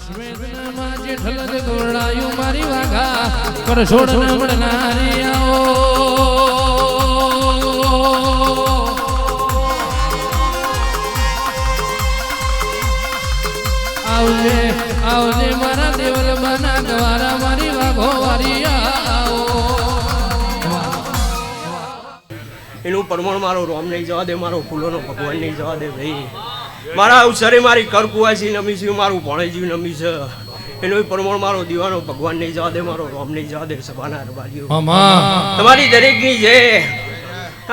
શ્વેતનામાં જેઠલ ગોરડાયું મારી વાઘા કરશોડ નમણનારી આવો આવજે આવજે મારા દેવલ બના ગવારા મારી વાઘો વારી આવો એનું પરમાણ મારો રોમ નહીં જવા દે, મારો ફૂલોનો ભગવાન નહીં જવા દે ભાઈ. મારા અવસરે મારી કરકુવાસી નમી છે, મારું ભણેજી નમી છે, એનો પરમાણ મારો દીવાનો ભગવાન નહીં જવા દે, મારો રોમ નહીં જવા દે. સભાના રબારીઓ તમારી દરેકની છે.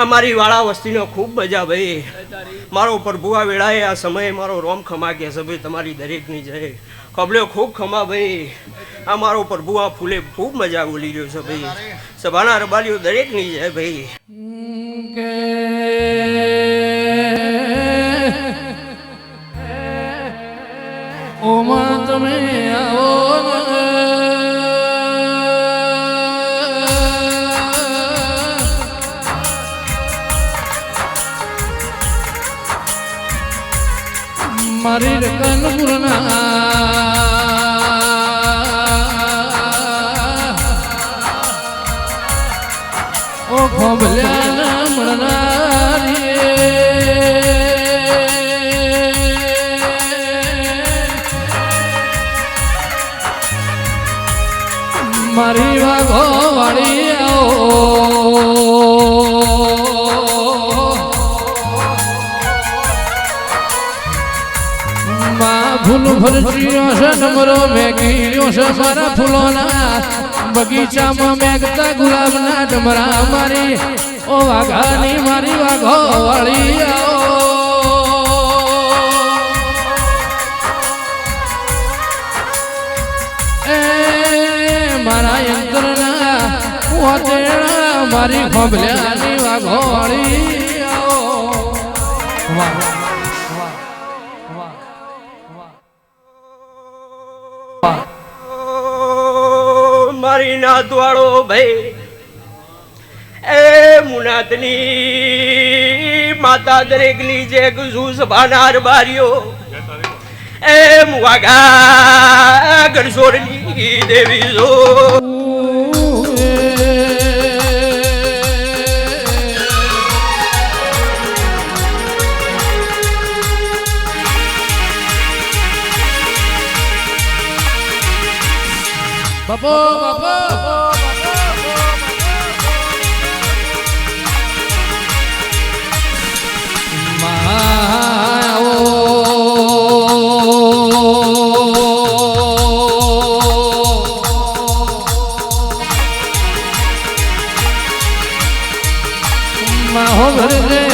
અમારી વાળા વસ્તીનો ખૂબ મજા ભાઈ. મારો પ્રભુ આ વેળાએ આ સમયે મારો રોમ ખમા કે છે ભાઈ. તમારી દરેકની છે કબલ્યો ખૂબ ખમા ભાઈ. આ મારો પ્રભુ આ ફૂલે ખૂબ મજા બોલી રહ્યો છે ભાઈ. સભાના રબારીઓ દરેકની છે ભાઈ. ઓમાં તમે આવો મારી રકનપુરના ઓ ખોબલ્યા મળનારી મારી વાઘો વાળી ફૂલ ભરજીઓ છે નમરો મેઘીઓ છે મારા ફૂલોના બગીચામાં મેઘતા ગુલાબના ડમરા મારી ઓ વાઘાની મારી વાઘો વાળી મારા યંત્રના વાતેડા મારી ખોબલ્યાની વાઘો વાળી મારી નાતવાળો ભાઈ એ મુનાતની માતા દરેકની જે ગુજુ સભાના રબારીઓ એ મુવાગા ગણસોરની દેવી જો બાપો બાપો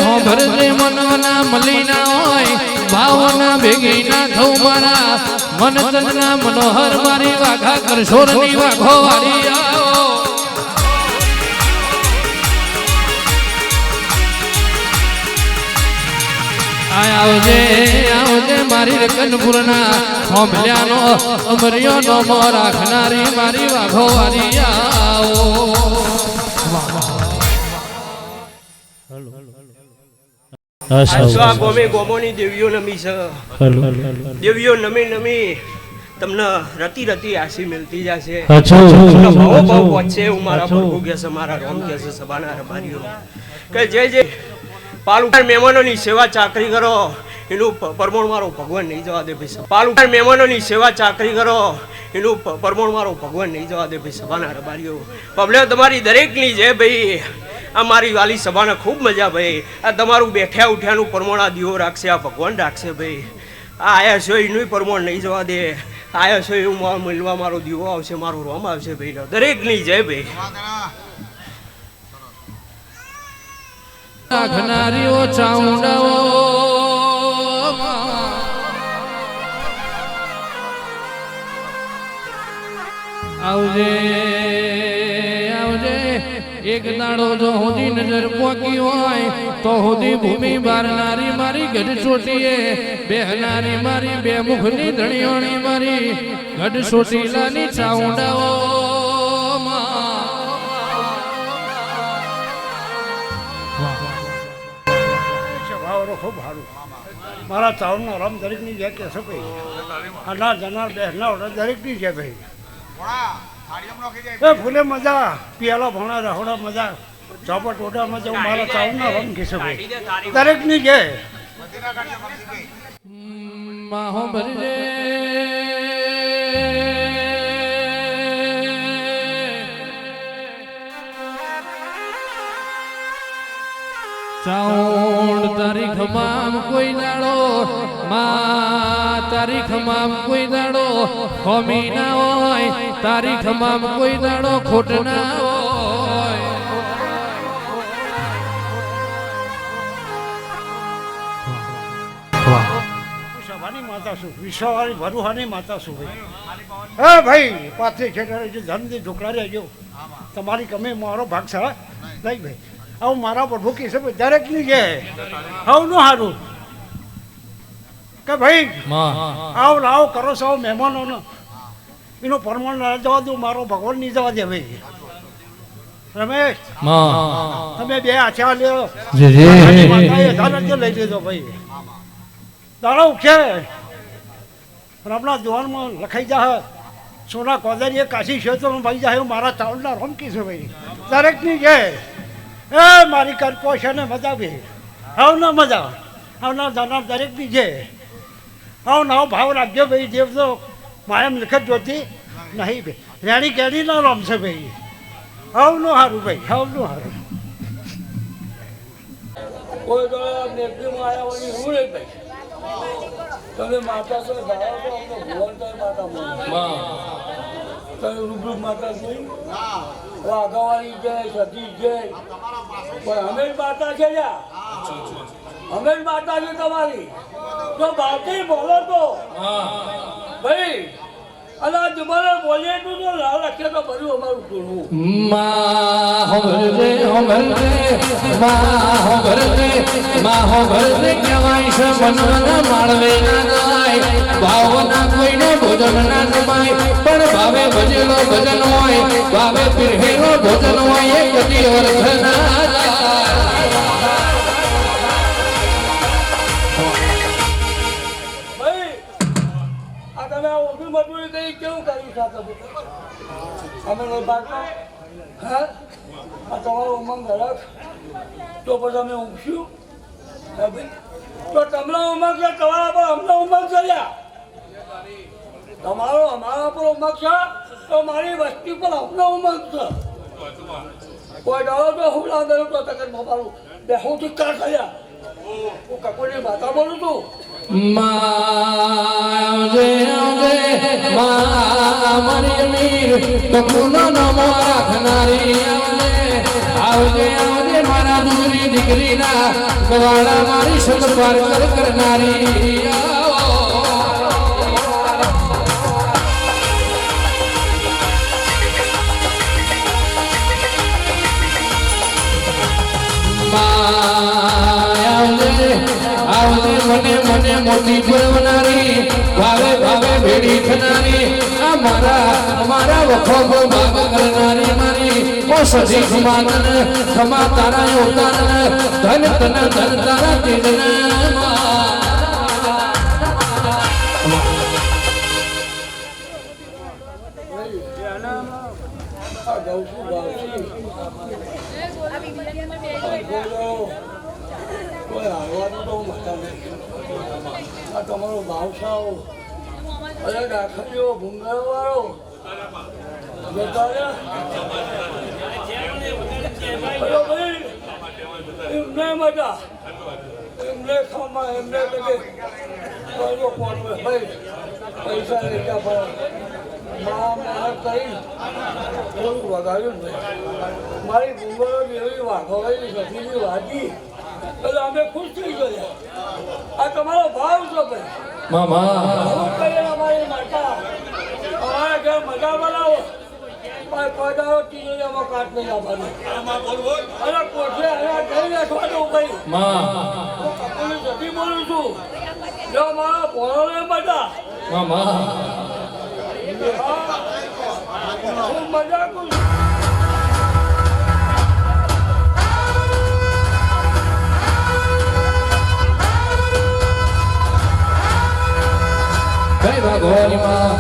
હો ભરજે મનના મલીના હોય ભાવના ભેગી ના થઉં મારા મન તનના મનોહર મારી વાઘા કરશોરની વાઘો વાળી આવજે આવજે મારી રકનપુરના ખોબલ્યાનો અમરિયો નોમો રાખનારી મારી વાઘો વાળી આવો ગોમે ગોમોની દેવીઓ નમી છે. દેવીઓ નમી નમી તમને રતી રતી આશી મિલતી જશે. ભાવો ભાવ પહોંચશે એવું મારા પ્રભુ કહે છે, મારા રોમ કહે છે. સભાના રબારીઓ કે જે પાલુકાર મહેમાનોની સેવા ચાકરી કરો એનું પરમોણ મારો ભગવાન નહીં જવા દે ભાઈ. પાલુકાર મહેમાનોની સેવા ચાકરી કરો એનું પરમોણ મારો ભગવાન નહીં જવા દે ભાઈ. સભાના રબારીઓ પબલે તમારી દરેકની છે ભાઈ. આ મારી વાલી સભાને ખૂબ મજા ભાઈ. આ તમારું બેઠ્યા ઉઠ્યાનું પરમોણ આ દીવો રાખશે, આ ભગવાન રાખશે ભાઈ. આ આયા છો એનું પરમોણ નહીં જવા દે. આયા છો એવું મળવા મારો દીવો આવશે, મારો રોમ આવશે ભાઈ. દરેકની જય ભાઈ. નાખનારીઓ ચાઉંડાઓ આવજે આવજે એક દાડો જો હોદી નજર પોકી હોય તો હોદી ભૂમિ બારનારી મારી ગઢ ચોટીએ બેહનારી મારી બે મુખની ધણીઓની મારી ગઢ ચોટીલાની ચાઉંડાઓ ખૂબ સારું મારા ચાવનો રમ દરેકની જે કે છે ભાઈ અનાર જનાર બેસનાર દરેકની છે ભાઈ એ ફૂલે મજા પિયાલા ભણા રહોડા મજા ચોપટ ઓઢામાં જવું મારા ચાવના રમ કે છે ભાઈ દરેકની છે માહો ભરજે ચાઉંડ તારીખ મામ કોઈ દાડો તારીખ મામ કોઈ દાડો ખોમી ના હોય તારીખ મામ કોઈ દાડો ખોટ ના હોય સભાની માતા છું વિશ્વવાળી ભરુહાની માતા છું ભાઈ હા ભાઈ પાથરી ખેતરે જે ધનથી ઢોકળા રહેજો તમારી કમે મારો ભાગ સારા નહીં ભાઈ આવું મારા પ્રભુ કે છે દરેકની છે આવું નું સારું કે ભાઈ આવ લાવ કરો છો મહેમાનોનો એનો પરમાણ ના જવા દઉં મારો ભગવાન નહીં જવા દે ભાઈ રમેશ તમે બે આછા લ્યો લઈ લીધો ભાઈ દાડો છે આપણા દ્વારમાં લખાઈ જા સોના કોદરીએ કાશી ક્ષેત્રમાં ભાઈ જાય મારા ચાવલના રમકી છે ભાઈ દરેકની છે એ મારી કરકો છે ને મજા ભાઈ આવ ના મજા આવનાર જાનાર દરેકની છે આવ નવો ભાવ રાખજો ભાઈ દેવ તો માયમ લખત જોતી નહીં ભાઈ રેણી કેરી ના રમશે ભાઈ આવનું સારું ભાઈ આવનું સારું કોઈ મેઘમાં આવ્યા હું નહીં ભાઈ તમે માતા છો ધારા છો અમને ભુવનતા માતા તમે રૂબરૂ માતા જોઈ વાઘાવાળી જય સતી જય પણ અમે જ માતા છે લ્યા અમે જ માતા છે તમારી તો બાકી બોલો તો ભાઈ અને તમારે બોલીએ તું તો લાલ રાખે તો બધું અમારું ટોળવું કહેવાય છે મનના માળવે ના ગાય ભાવના કોઈને ભોજન ના જમાય પણ ભાવે ભજેલો ભજન હોય ભાવે પીરહેલો ભોજન હોય એ કદી અર્થ ના જાય મજૂરી કરી કેવું કર્યું સાથે અમે નહીં પાડતા હા આ તમારો ઉમંગ હરખ તો પછી અમે ઊંઘશું તો તમને ઉમંગ છે તમારા પર અમને ઉમંગ કર્યા તમારો અમારા પર ઉમંગ છે તો મારી વસ્તી પર અમને ઉમંગ છે કોઈ ડરો તો હું ના દઉં તો તકન મારું બે હું ધિક્કાર કર્યા હું કકોની માતા બોલું છું મારી મીર કપૂનો નમો રાખનારી આવજે આવજે મારા દૂરી દીકરીના ગવાડા મારી સદપાર કરનારી આવજે મને મને મોટી ફરવનારી ભાવે ભાવે ભેડી થનારી અમારા વખો ભાગ કરનારી મારી ઓ સજી ખમાતન ખમા તારા યોતાન ધન તન ધન તારા તેજન તમારો ભાવસાઓ અરે દાખલીઓ ભૂંગળ વાળો એમને મજા એમને ખામાં એમને લગે ભાઈ પૈસા લેતા પડે મા મહેનત કરી થોડુંક વગાડ્યું ભાઈ મારી ભૂંગળો જેવી વાઘોવાળી સતીની વાગી એટલે અમે ખુશ થઈ ગયા આ તમારો ભાવ છે ભાઈ અમારી માતા અમારા ઘર મજા બનાવો પધારો ટીજોરીમાં કાટ નહીં આવવાનું અને કોઠે અહીંયા જઈ બેઠવાનું ભાઈ કપૂરની સતી બોલું છું જો મારા ભણો ને મજા હું મજા કરું જય ભગવાન માં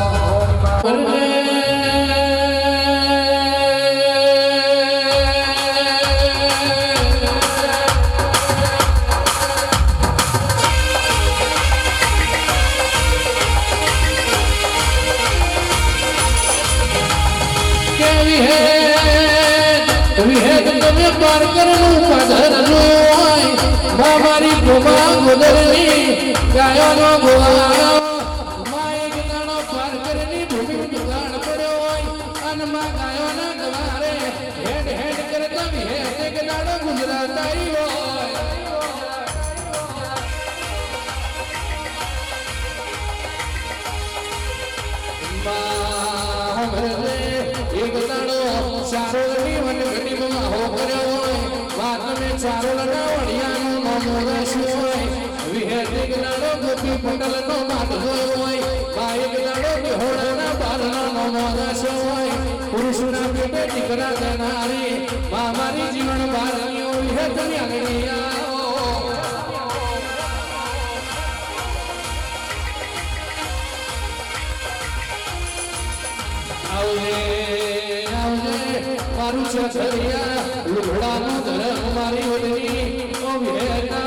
પાર કરનું પધરનું મારી ગોમા ગોદરની ગાયોનો ગોવાળો માય ગણાનો પાર કરની ભૂમિ દુકાન પડ્યો હોય અને માં ગાયોના ગવારે હેડ હેડ કરતા વિહે એક દાડો ગુજરાતાઈ હોય માં ભરલે એક દાડો સારોની વન ઘડીમાં હો કર્યો હોય વાત મે ચારો લડાવડિયાનો નામો રાશ્યો હોય વિહેતિક દાડો ગોપી પટલનો માટ હોય બાઈક દાડો બિહોડાના બારનો નામો રાશ્યો હોય પુરુષના પેટે દીકરા દેનારી મા મારી જીવન બારણીઓ વિહેતની આગળિયા મારું છોકરિયા લુગડાનું ધરમ મારી ઓલની ઓ વિહેતા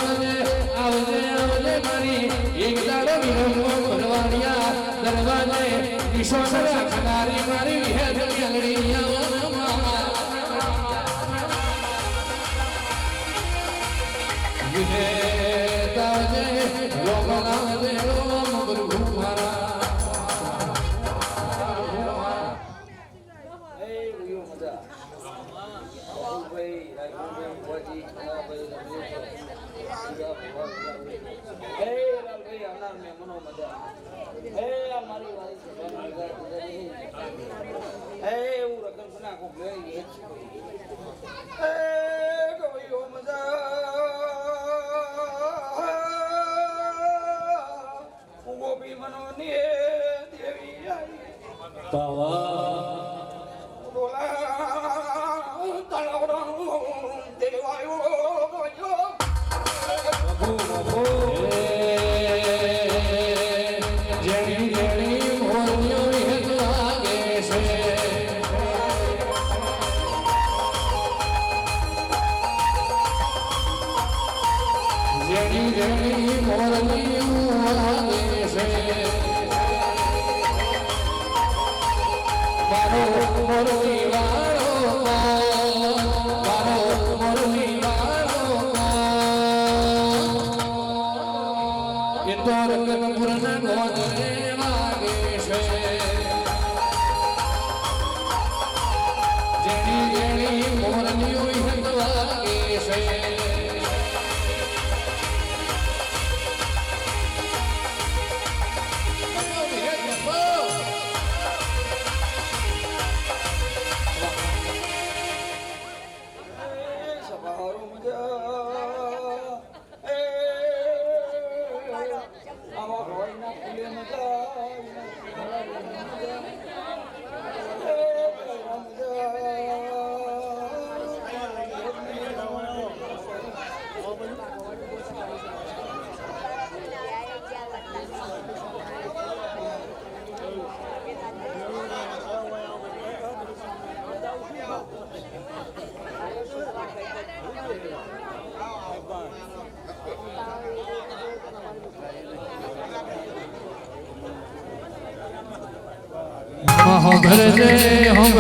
આવજે આવજે મારી એક દાડો વિરમો ભરવાડિયા દરવાજે વિશ્વાસ રાખનારી મારી વિહેતની અંગડીયા વિહેતા આવજે લોકોના આવજે લોમ ગુરુ મારા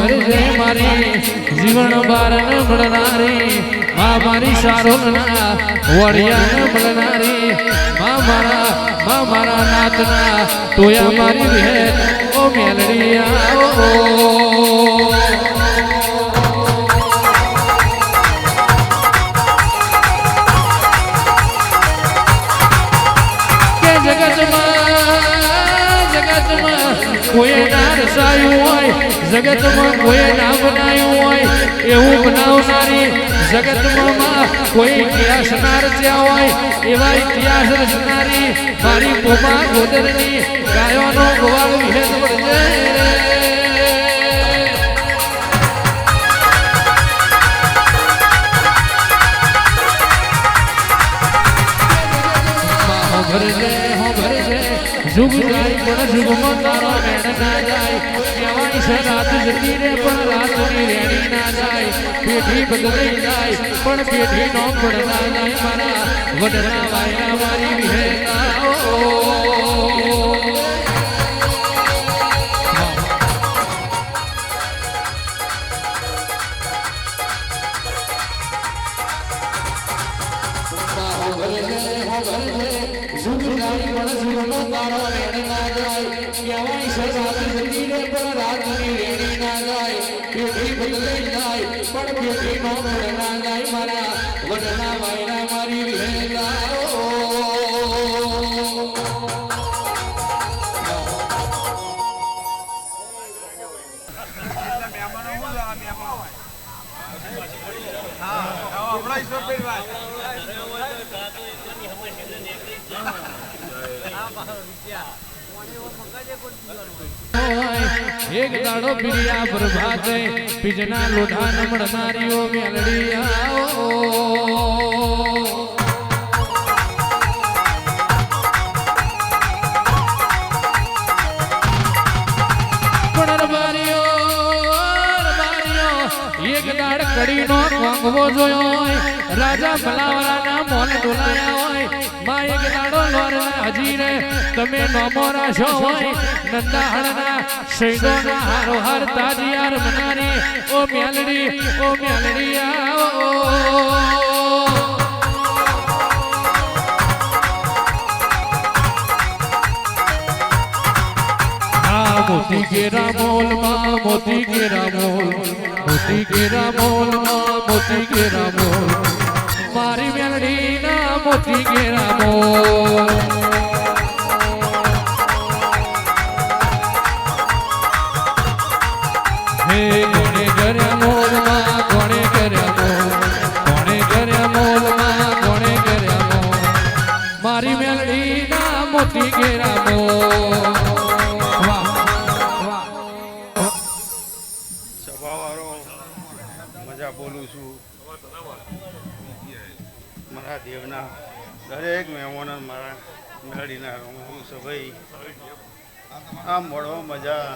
ભરજે મારી જીવન બારન મળનારી મા મારી સારોના વડિયાન મળનારી મા મારા નાથના તોયા મારી વિહેત ઓ મેલડીયા કે જગતમાં કોઈ ના રસાયું હોય જગતમાં કોઈ ના બનાયું હોય એવું બનાવનારી જગતમાં કોઈ ઇતિહાસ ના રચ્યા હોય એવા ઇતિહાસ રચનારી મારી ગોમા ગોદરની ગાયોનો ગોવાળ વિહેત વળજે ભરજે જુગ જાય વર્ષમાં તારો મેળ ના જાય કહેવાય છે રાત જતી રે પણ રાતની રેણી ના જાય પેઢી બદલાઈ જાય પણ પેઢી નો પણ ના જાય મારા વડના વાયરા મારી વિહેતા વડના વાયરા મારી વિહેતા એક દાડો પીરિયા પ્રભાતે પીજના લોઢા નમણનારીઓ મેલડી આવો એક દાડ કડીનો વાંગવો જોયો હોય રાજા ભલાવરાના મોન ડોલાયા હોય માં એક દાડો લોરના હજી રે તમે નોમો રાશો હોય નંદાહળના શૈદોના હારો હાર તાજિયાર મનારી ઓ મેલડી આવો મોતી કેરા મોલ માં મોતી કેરા મોલ મોતી કેરા મોલ માં મોતી કેરા મોલ મારી મેલડી ના મોતી કેરા મોલ હે કોણે કર્યા મોલ માં કોણે કર્યા મોલ કોણે કર્યા મોલ માં કોણે કર્યા મોલ મારી મેલડી ના મોતી કેરા મોલ બોલું છું મારા દેવના દરેક મહેમાનો મારા મેળીના હું છું ભાઈ આમ મળો મજા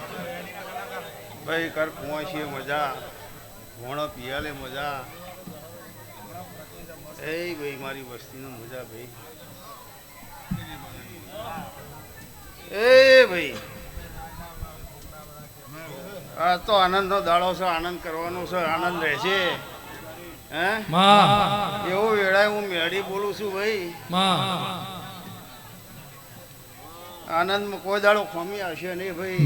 ભાઈ કર પહોંચીએ મજા ભણો પિયાલે મજા એ ભાઈ મારી વસ્તીનો મજા ભાઈ એ ભાઈ આ તો આનંદનો દાડો છે આનંદ કરવાનો છે આનંદ રહેશે હે એવો વેળાએ હું મેળી બોલું છું ભાઈ આનંદમાં કોઈ દાડો ખોમી આવશે નહીં ભાઈ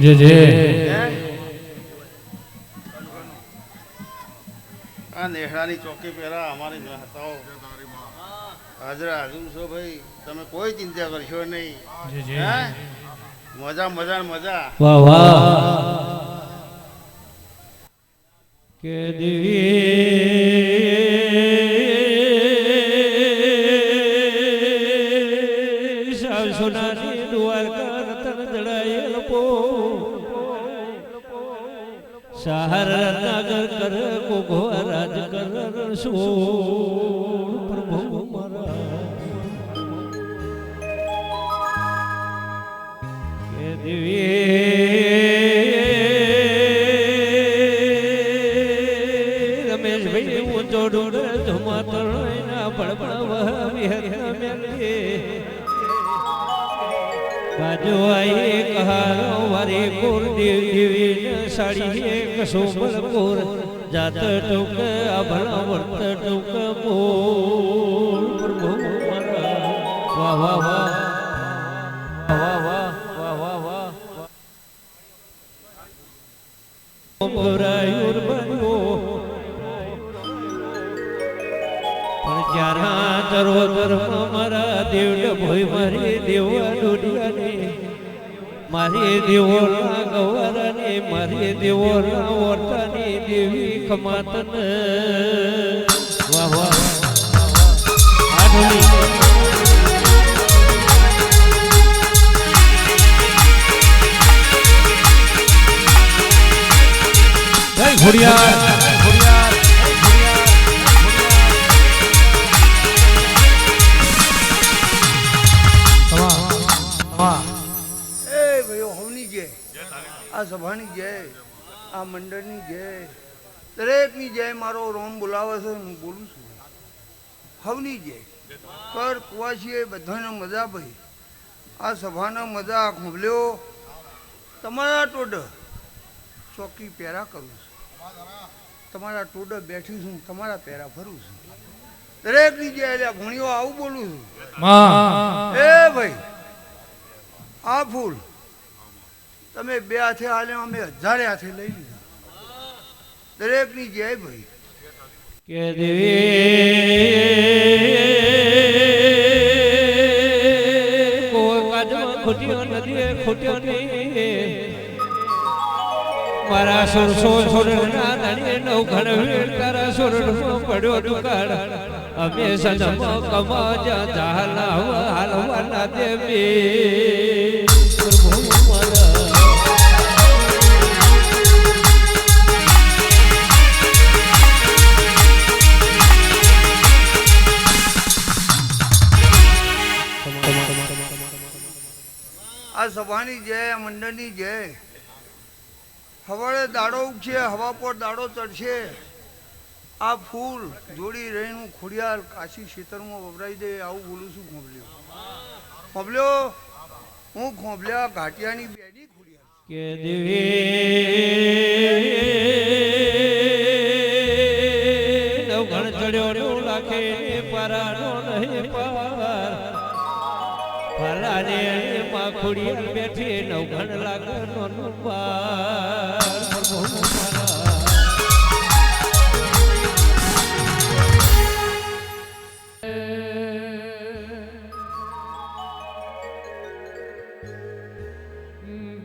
આ નેહડાની ચોકી પહેલા અમારી હતા હાજર હાજર છો ભાઈ તમે કોઈ ચિંતા કરશો નહીં હે મજા મજા મજા વાહ વાહ કે દેવી સોનાની દ્વારકા રતન જડાયેલ પો સહાર નગર કર કોગો રાજ કર સોળ પ્રભુ મારા કે દેવી જોડું ધમાતર બળબળ વિહર મેલે બાજુ આઈ કહારો વારે કોર દેવી સાડી એક સોમલ કોર જાત ટોક આભણ વર્ત ટોક બોલ પ્રભુ મારા વાહ વાહ વાહ વાહ વાહ વાહ વાહ વાહ મોરાયુર બન્યો જ્યારા ધરો ધર્મ મારા દેવ ભોય મારી દેવા ડોડિયાને મારી દેવોના ગવારાને મારી દેવોના વર્તાની દેવી ખમાતન વાહ વાહ આડોલી જય ઘોડિયાર આ સભાની જય, આ મંડળની જય, દરેકની જય. મારો રોમ બોલાવે છે, હું બોલું છું. હવની જય કર કુવાસીએ બધાને મજા ભાઈ. આ સભાના મજા ખોભલ્યો તમારા ટોડ ચોકી પહેરા કરું છું, તમારા ટોડ બેઠી છું, તમારા પહેરા ફરું છું. દરેકની જય. એટલે ઘણીઓ આવું બોલું છું. એ ભાઈ આ ફૂલ તમે 2 હાથે હાલે, અમે 1000 હાથે લઈ લીધા. દરેકની જય ભાઈ. કે દેવી કોઈ કાજમાં ખૂટ્યો નથી, ખૂટ્યો નહીં. મારા સુરસો સુરના ધણી નવઘણ વીર તારા સુરનો પડ્યો દુકાળ. અમે સનમ કમાજ ઝાલા હાલવાના દેવી પ્રભુ મારા. આ સભાની જય, આ મંડળની જય. હવારે દાડો ઉગશે, હવા પર દાડો ચડશે. આ ફૂલ જોડી રહીનું ખોડિયાર કાશી ક્ષેત્રમાં વપરાઈ દે, આવું બોલું છું. ખોંભલ્યો ખોંભલ્યો હું ખોંભલ્યા ઘાટિયાની બેની ખોડિયાર. કે દેવી નવઘણ ચડ્યો નો લાખે પારાનો નહીં પાર. ફલાને માં ખોડિયાર બેઠી નવઘણ લાગનો નો પાર. પ્રભુ મારા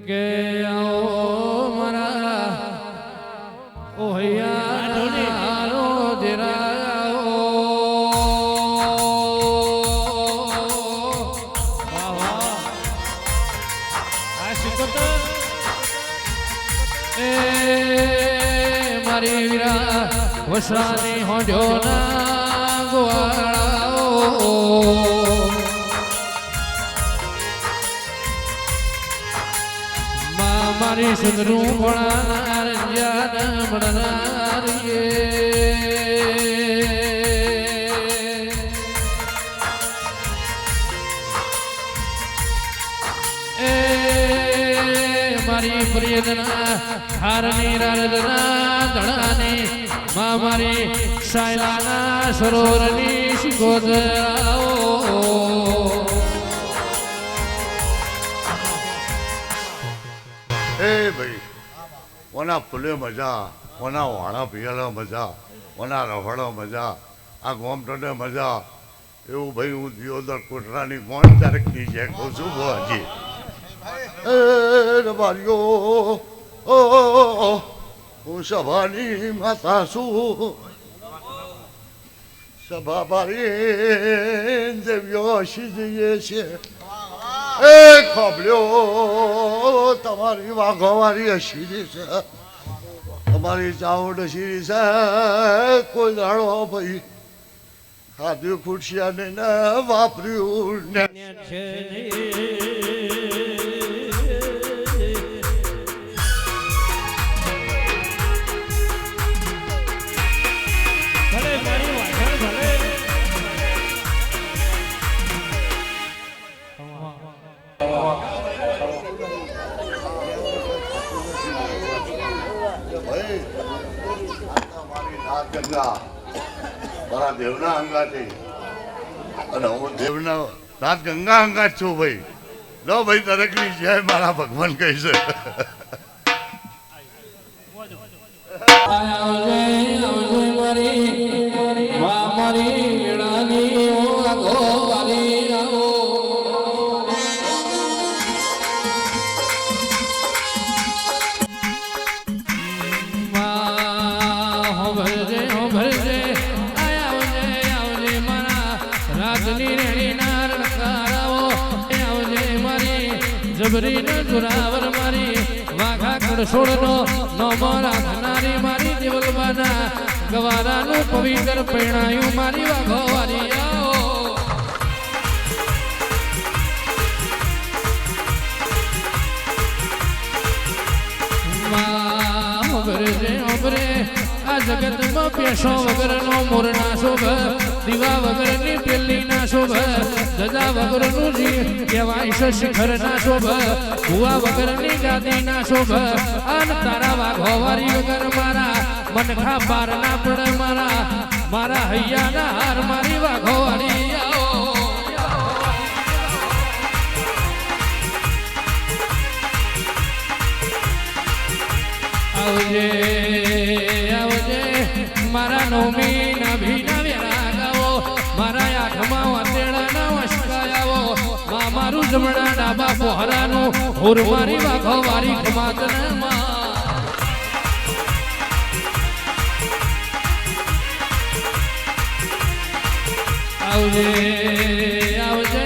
કે આવો મારા ઓહિયારો દેરાઓ. વાહ વાહ આ શિકોતર એ મારી વીરા વસરાની હોજો ના ગોવાળાઓ. મારી સુંદરું ભણાનાર જ્ઞાન ભણનાર એ મારી પ્રિયદના હારની રારદના ધણાની મા મારી સાયલાના સરોવરની શિકોતરાઓ. એ ભાઈ ઓના ફૂલે મજા, ઓના વાણા પિયાલા મજા, ઓના રફાળો મજા, આ ગોમટોને મજા. એવું ભાઈ હું દિયોદર કોટરાની કોણ તારીખની છે કહું છું ભુવાજી. એ રબારીઓ ઓ હું સભાની માતા છું. સભા બારી દેવીઓ સીધીએ છે. એ ખોબલ્યો તમારી વાઘોવારી અશીરી છે, તમારી ચાવડ અશીરી છે. કોઈ દાડો ભાઈ ખાધું ખુરશિયા ને વાપર્યું ને ગંગા મારા દેવના અંગાથી અને હું દેવના નાથ ગંગા અંગાત છું ભાઈ. લો ભાઈ દરેકની જય મારા ભગવાન કહી છે. જબરી ન જોરાવર મારી વાઘા કડસોડનો નોમો રાખનારી મારી દેવલબાના ગવારાનું પવિત્ર પરણાયું મારી વાઘો વારી આવો. સાંભળજે ઓબરે આ જગતમાં પેશો વગરનો મોર ના શોભ દીવા વગરની પેલી ના શોભ દદા વગરનું જી કહેવાય શિખર ના શોભ ભુવા વગરની ગાદી ના શોભ અન તારા વાઘોવારી વગર મારા મનખા પાર ના પડે મારા હૈયા ના હાર મારી વાઘોવારી આવજે આવજે મારા નોમી ના ભીના વેરા ગાવો મારા આંખમાં વાતેડા ના વસકાયાવો મારું જમણા ડાબા પોહરાનું હોર મારી વાઘો વારી ખમાતના આવજે આવજે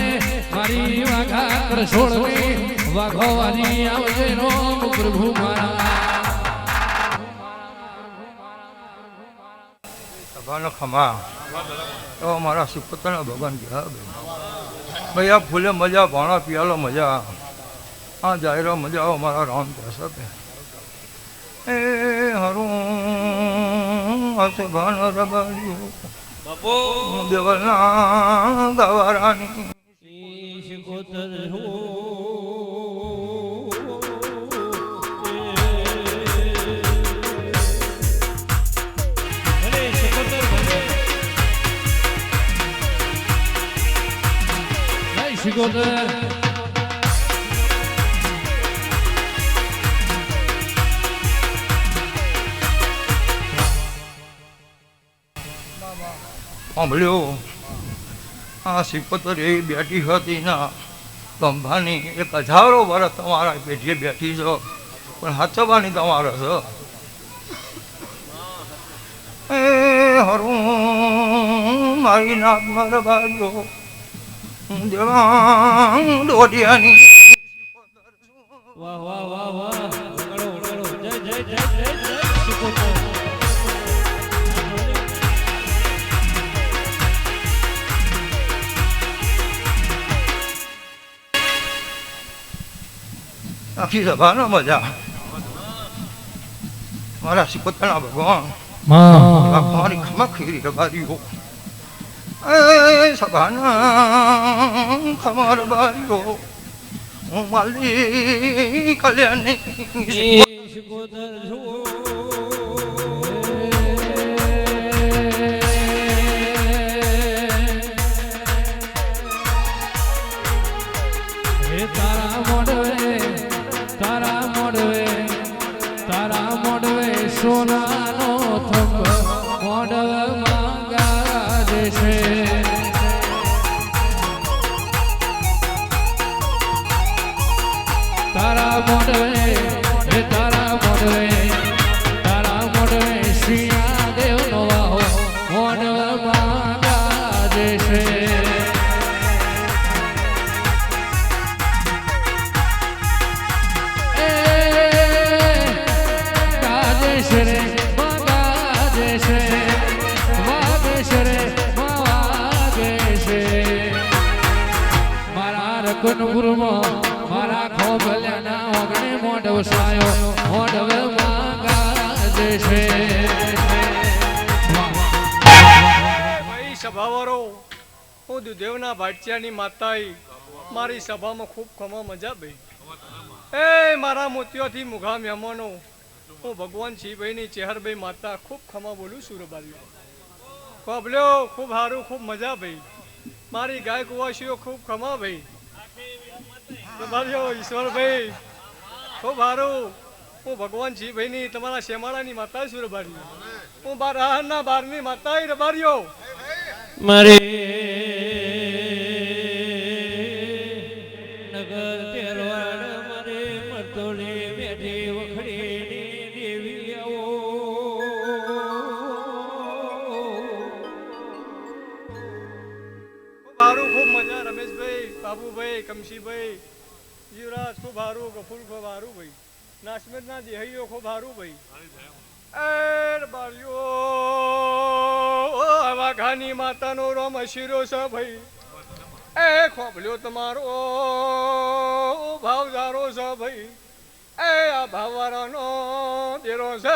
મારી વાઘા કરશોળની વાઘો વારી આવજે રોમ પ્રભુ મારા સભાનો ખમા તો મારા સુપતના ભગવાન ગયા ભાઈ આ ફૂલે મજા ભાણા પિયાલો મજા આ જાયરો મજા આવો મારા રામ કહેશે એ હરું હશે ભાન રબાડ્યું બાપો દેવલના ગવારાની શિકોતર સાંભળ્યો આ સિકોતર એવી બેઠી હતી ના ગંભાની 1000 વર્ષ તમારા પેઢીએ બેઠી છો પણ હાચવાની તમારે છો એ હરું મારી નાક મારા બાજો દેવા દોડિયાની વાહ વાહ વાહ વાહ વગાડો વગાડો જય જય જય જય જય શિકોતર આખી સભાનો મજા મારા સિકોતરના ભગવાન મારી ખમા ખીરી રબારીઓ એ સભાના ખમા રબારીઓ હું માલી કલ્યાણી શિકોતર તારા મોડવે સોનાનો થંભ મોડવ માંગા દેશે તારા મોડવે શ્રીયા દેવનો વાહો મોડવ માંગા દેશે મારા ખોભલ્યાના ઓગણે મોઢવ સાયો મોઢવ માંગા દેશે ભાઈ સભાવાળો હું દુધેવના ભાટિયાની માતાઈ મારી સભામાં ખૂબ ખમા મજા ભાઈ એ મારા મોતીઓથી મુઘા મહેમાનો હું ભગવાન શિવભાઈની ચેહરભાઈ માતા ખૂબ ખમા બોલું છું રબારીઓ ખોભલ્યો ખૂબ સારું ખૂબ મજા ભાઈ મારી ગાય કુવાસીઓ ખૂબ ખમા ભાઈ ઈશ્વરભાઈ ખૂબ સારું હું ભગવાન શિવભાઈની તમારા શેમાળાની માતા છું રબારીઓ હું બારના બારની માતા રબારીઓ મારે નગર તેરવાડ મારે મરતોલે બેઠી વખડીની દેવી આવો સારું ખૂબ મજા રમેશભાઈ બાબુભાઈ કમશીભાઈ યુવરાજ ખૂબ સારું ગફુર ખૂબ સારું ભાઈ નાસમેદના દેહૈયો ખૂબ સારું ભાઈ બાળીઓ વાઘાની માતાનો રોમ અશીરો છે ભાઈ એ ખોબલ્યો તમારો ભાવદારો છે ભાઈ એ આ ભાવવાળાનો દેરો છે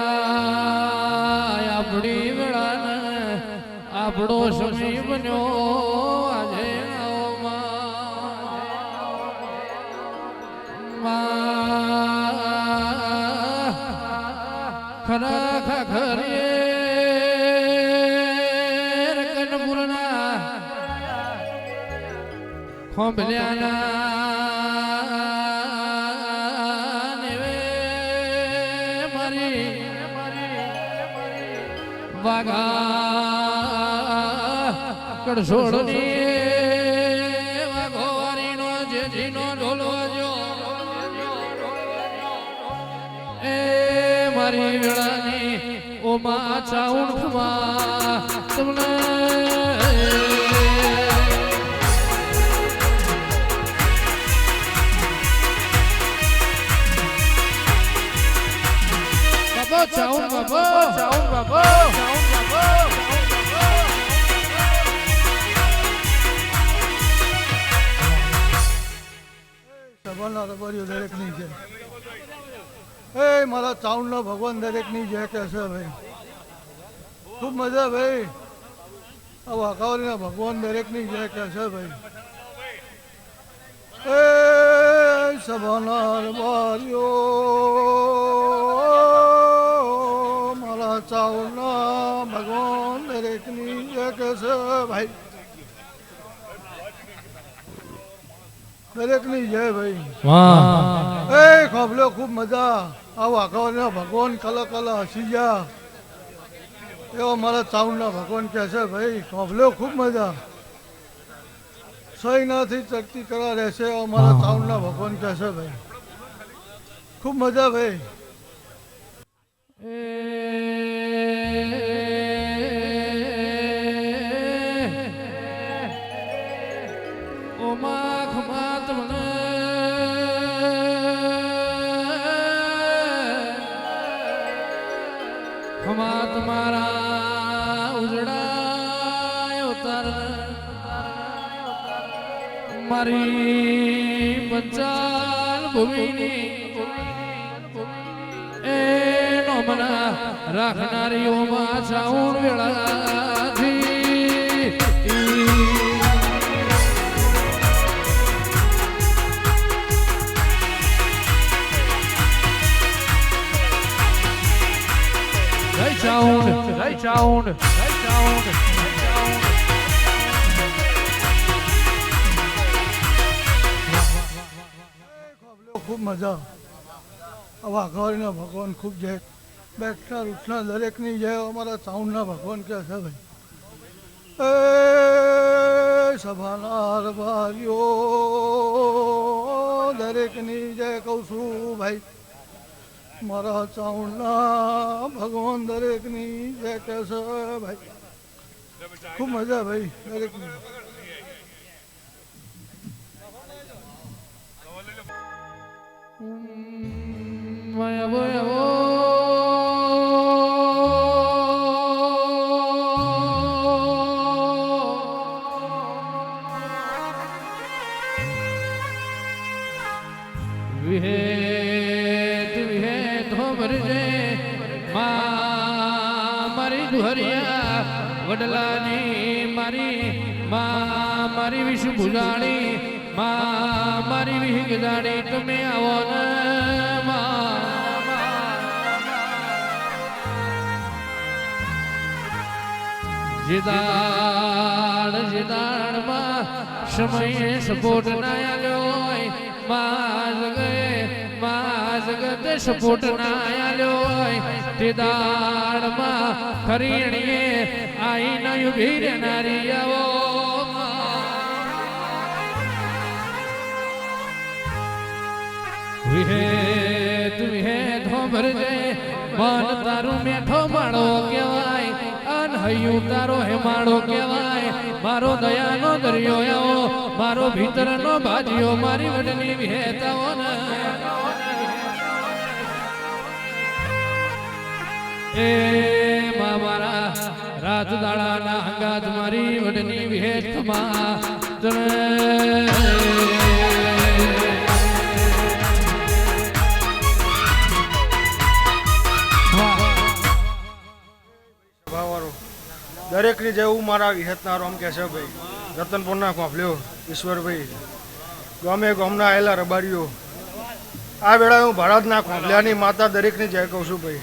નિરાય આપણી વેળાને આપણો સમય બન્યો આજે ખરા ખખરીએ કનપુરના ખોંભલ્યાના નેવે મારી વાઘા કડછોડની વાઘોરીનો જેજીનો ઢોલો જો એ મારી વેળાની ઓમાં ચાઉણમાં તમને ચાઉન બાબા ચાઉન બાબા ચાઉન બાબા સભાના રબારીઓ દરેકની છે એ મારા ચાઉંડના ભગવાન દરેકની જય કે છે ભાઈ ખૂબ મજા ભાઈ આ વાઘાવરીના ભગવાન દરેકની જય કે છે ભાઈ એ સભાના રબારીઓ મારા ચાઉંડના ભગવાન દરેકની જય કે છે ભાઈ દરેકની જય ભાઈ એ ખોબલો ખૂબ મજા આ વાઘાવરીના ભગવાન કલા કલા હસી ગયા એવા મારા ચાઉંડના ભગવાન કહે છે ભાઈ ખોબલો ખૂબ મજા સહીનાથી ચડતી કરા રહેશે એવા મારા ચાઉંડના ભગવાન કહે છે ભાઈ ખૂબ મજા ભાઈ તમારા ઉજળાય ઉતાર મારી પંચાલ ભૂમિની એનો મના રાખનારીઓમાં ચાઉણ વેળાથી Sound, right sound, right sound, right sound. ખૂબ મજા આવા ઘરના ભગવાન ખૂબ જય બેઠના રૂઠના દરેકની જય અમારા ચાઉંડના ભગવાન કે છે ભાઈ એ સભાના રબારીઓ દરેકની જય કહું છું ભાઈ મારા ચાઉંડના ભગવાન દરેકની જય કે છે ભાઈ ખૂબ મજા ભાઈ દરેકની મારી દુહરિયા વડલાની મારી વિષ ભુજાણી મારી વિહિક જાણી તમે આવો ને જીદાડમાં સમયે સપોર્ટ ના આવ્યો માં જગત સપોર્ટ ના આવ્યો તે દાડમાં ખરીણીએ આઈ ન ઉભી રહેનારી આવો વિહેત હો ભરજે મન તારું મેઠો માળો કહેવાય અન હૈયું તારો હેમાળો કહેવાય મારો દયાનો દરિયો આવો મારો ભીતરનો ભાજીઓ મારી વડની વિહેતાઓ ને એ મારા રાત દાડાના હંગાત મારી વડની વિહેતમાં દરેકની જેવું મારા વિહતના રોમ કે છે ભાઈ રતનપુરના કોફલ્યો ઈશ્વરભાઈ ગામે ગામના આવેલા રબારીઓ આ વેળા હું ભારતના કોફલ્યાની માતા દરેકની જય કહું છું ભાઈ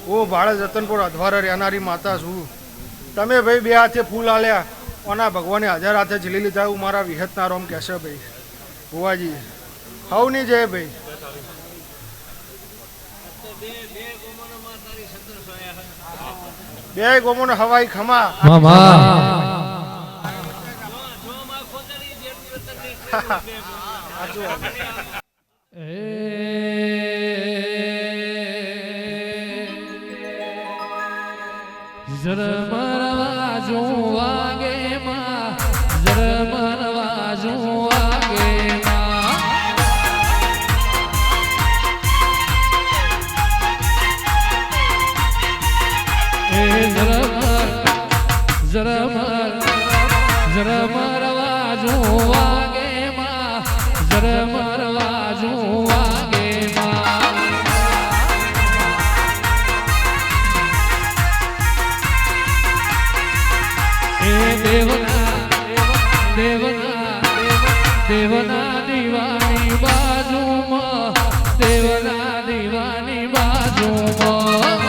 હું ભારત રતનપુર અધવારે રહેનારી માતા છું તમે ભાઈ બે હાથે ફૂલ આલ્યા ઓના ભગવાને હજાર હાથે ઝીલી લીધા એવું મારા વિહતના રોમ કે છે ભાઈ ભુવાજી હવની જય ભાઈ બે ગોમોનો હવાઈ ખમા જરમરવા જો વાગે માં જરમરવા જો વાગે માં એ જરમરવા જો વાગે માં જરમરવા જો વાગે માં એ દેવના દીવાની બાજુમાં દેવના દીવાની બાજુમાં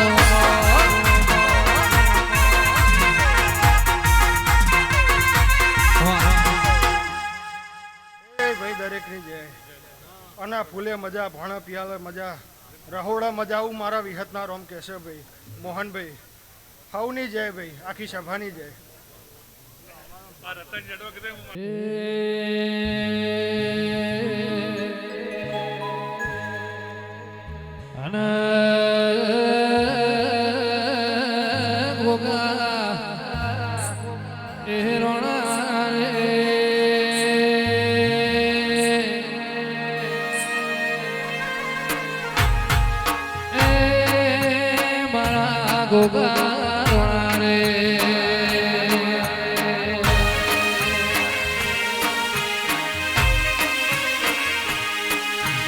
ભાઈ દરેકની જય અને ફૂલે મજા ભાણા પિયાલે મજા રહોડા મજા આવું મારા વિહતના રોમ કે છે ભાઈ મોહનભાઈ હવની જય ભાઈ આખી સભાની જય અને ગોગા એ રોણા રે એ મારા ગોગા રોણા રે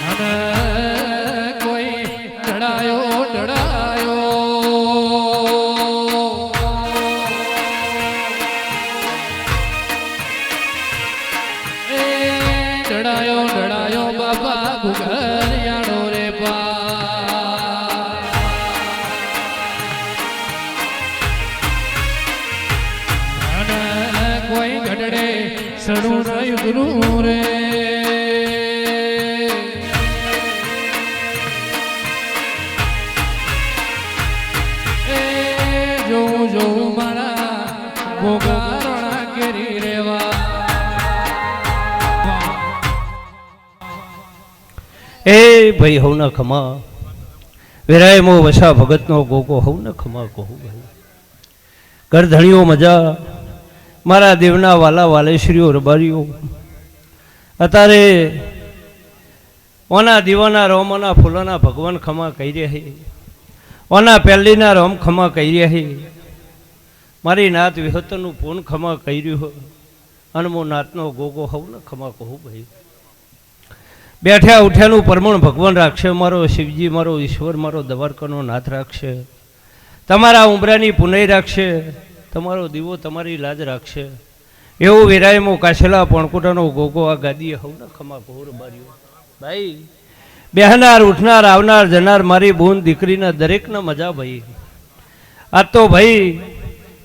અને કોઈ ડળાયો ડળાયો એ ડળાયો ડળાયો બાબા ગુગરિયાળો રે પા અને કોઈ ગઢડે સડું રહ્યું ગુરુ રે જોઉં મારા ગોગા કેરી રેવા એ ભાઈ હવના ખમા વેરાયમો વસા ભગતનો ગોગો હવને ખમા કહું ભાઈ ગરધણીઓ મજા મારા દેવના વાલા વાલેશ્રીઓ રબારીઓ અત્યારે ઓના દીવાના રોમોના ફૂલોના ભગવાન ખમા કહી રહ્યા ઓના પહેલીના રોમ ખમા કહી રહ્યા મારી નાત વિહતનું પૂન ખમા કહી રહ્યું અનમો નાતનો ગોગો હોવ ને ખમા કહું ભાઈ બેઠ્યા ઉઠ્યાનું પરમણ ભગવાન રાખશે મારો શિવજી મારો ઈશ્વર મારો દ્વારકાનો નાથ રાખશે તમારા ઉમરાની પુનઈ રાખશે તમારો દીવો તમારી લાજ રાખશે એવું વિરાયમો કાશેલા પણકુટાનો ગોગો આ ગાદીએ હોવ ને ખમા કહું રબારીઓ ભાઈ બેહનાર ઉઠનાર આવનાર જનાર મારી બૂન દીકરીના દરેકના મજા ભાઈ આ તો ભાઈ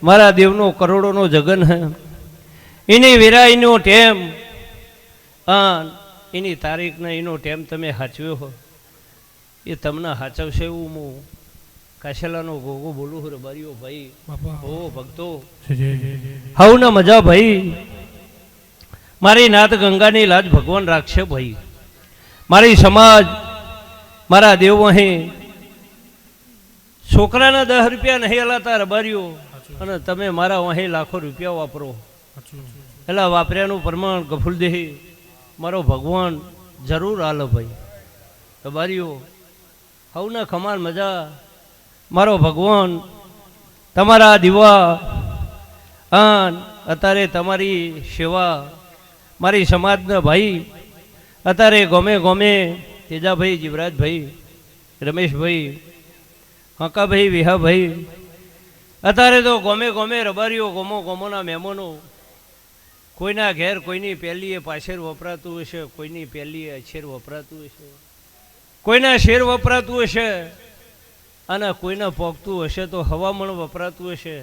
મારા દેવનો કરોડોનો જગન હે એની વિરાયનો ટેમ એની તારીખને એનો ટેમ તમે સાચવ્યો હો એ તમને સાચવશે એવું હું કાશેલાનો ગોગો બોલું હું રબારીઓ ભાઈ ઓ ભક્તો હવના મજા ભાઈ મારી નાત ગંગાની લાજ ભગવાન રાખશે ભાઈ મારી સમાજ મારા દેવ અહીં છોકરાના 10 રૂપિયા નહીં હલાતા રબારીઓ અને તમે મારા અહીં લાખો રૂપિયા વાપરો એટલે વાપર્યાનું પ્રમાણ ગફુલદેહી મારો ભગવાન જરૂર આલો ભાઈ રબારીઓ હવના ખમાલ મજા મારો ભગવાન તમારા દીવા અત્યારે તમારી સેવા મારી સમાજના ભાઈ અત્યારે ગમે ગમે તેજાભાઈ જીવરાજભાઈ રમેશભાઈ હકાભાઈ વિહાભાઈ અત્યારે તો ગમે ગમે રબારીઓ ગમો ગમોના મહેમાનો કોઈના ઘેર કોઈની પહેલીએ પાછેર વપરાતું હશે, કોઈની પહેલીએ અછેર વપરાતું હશે, કોઈના શેર વપરાતું હશે અને કોઈના પોગતું હશે તો હવામણ વપરાતું હશે,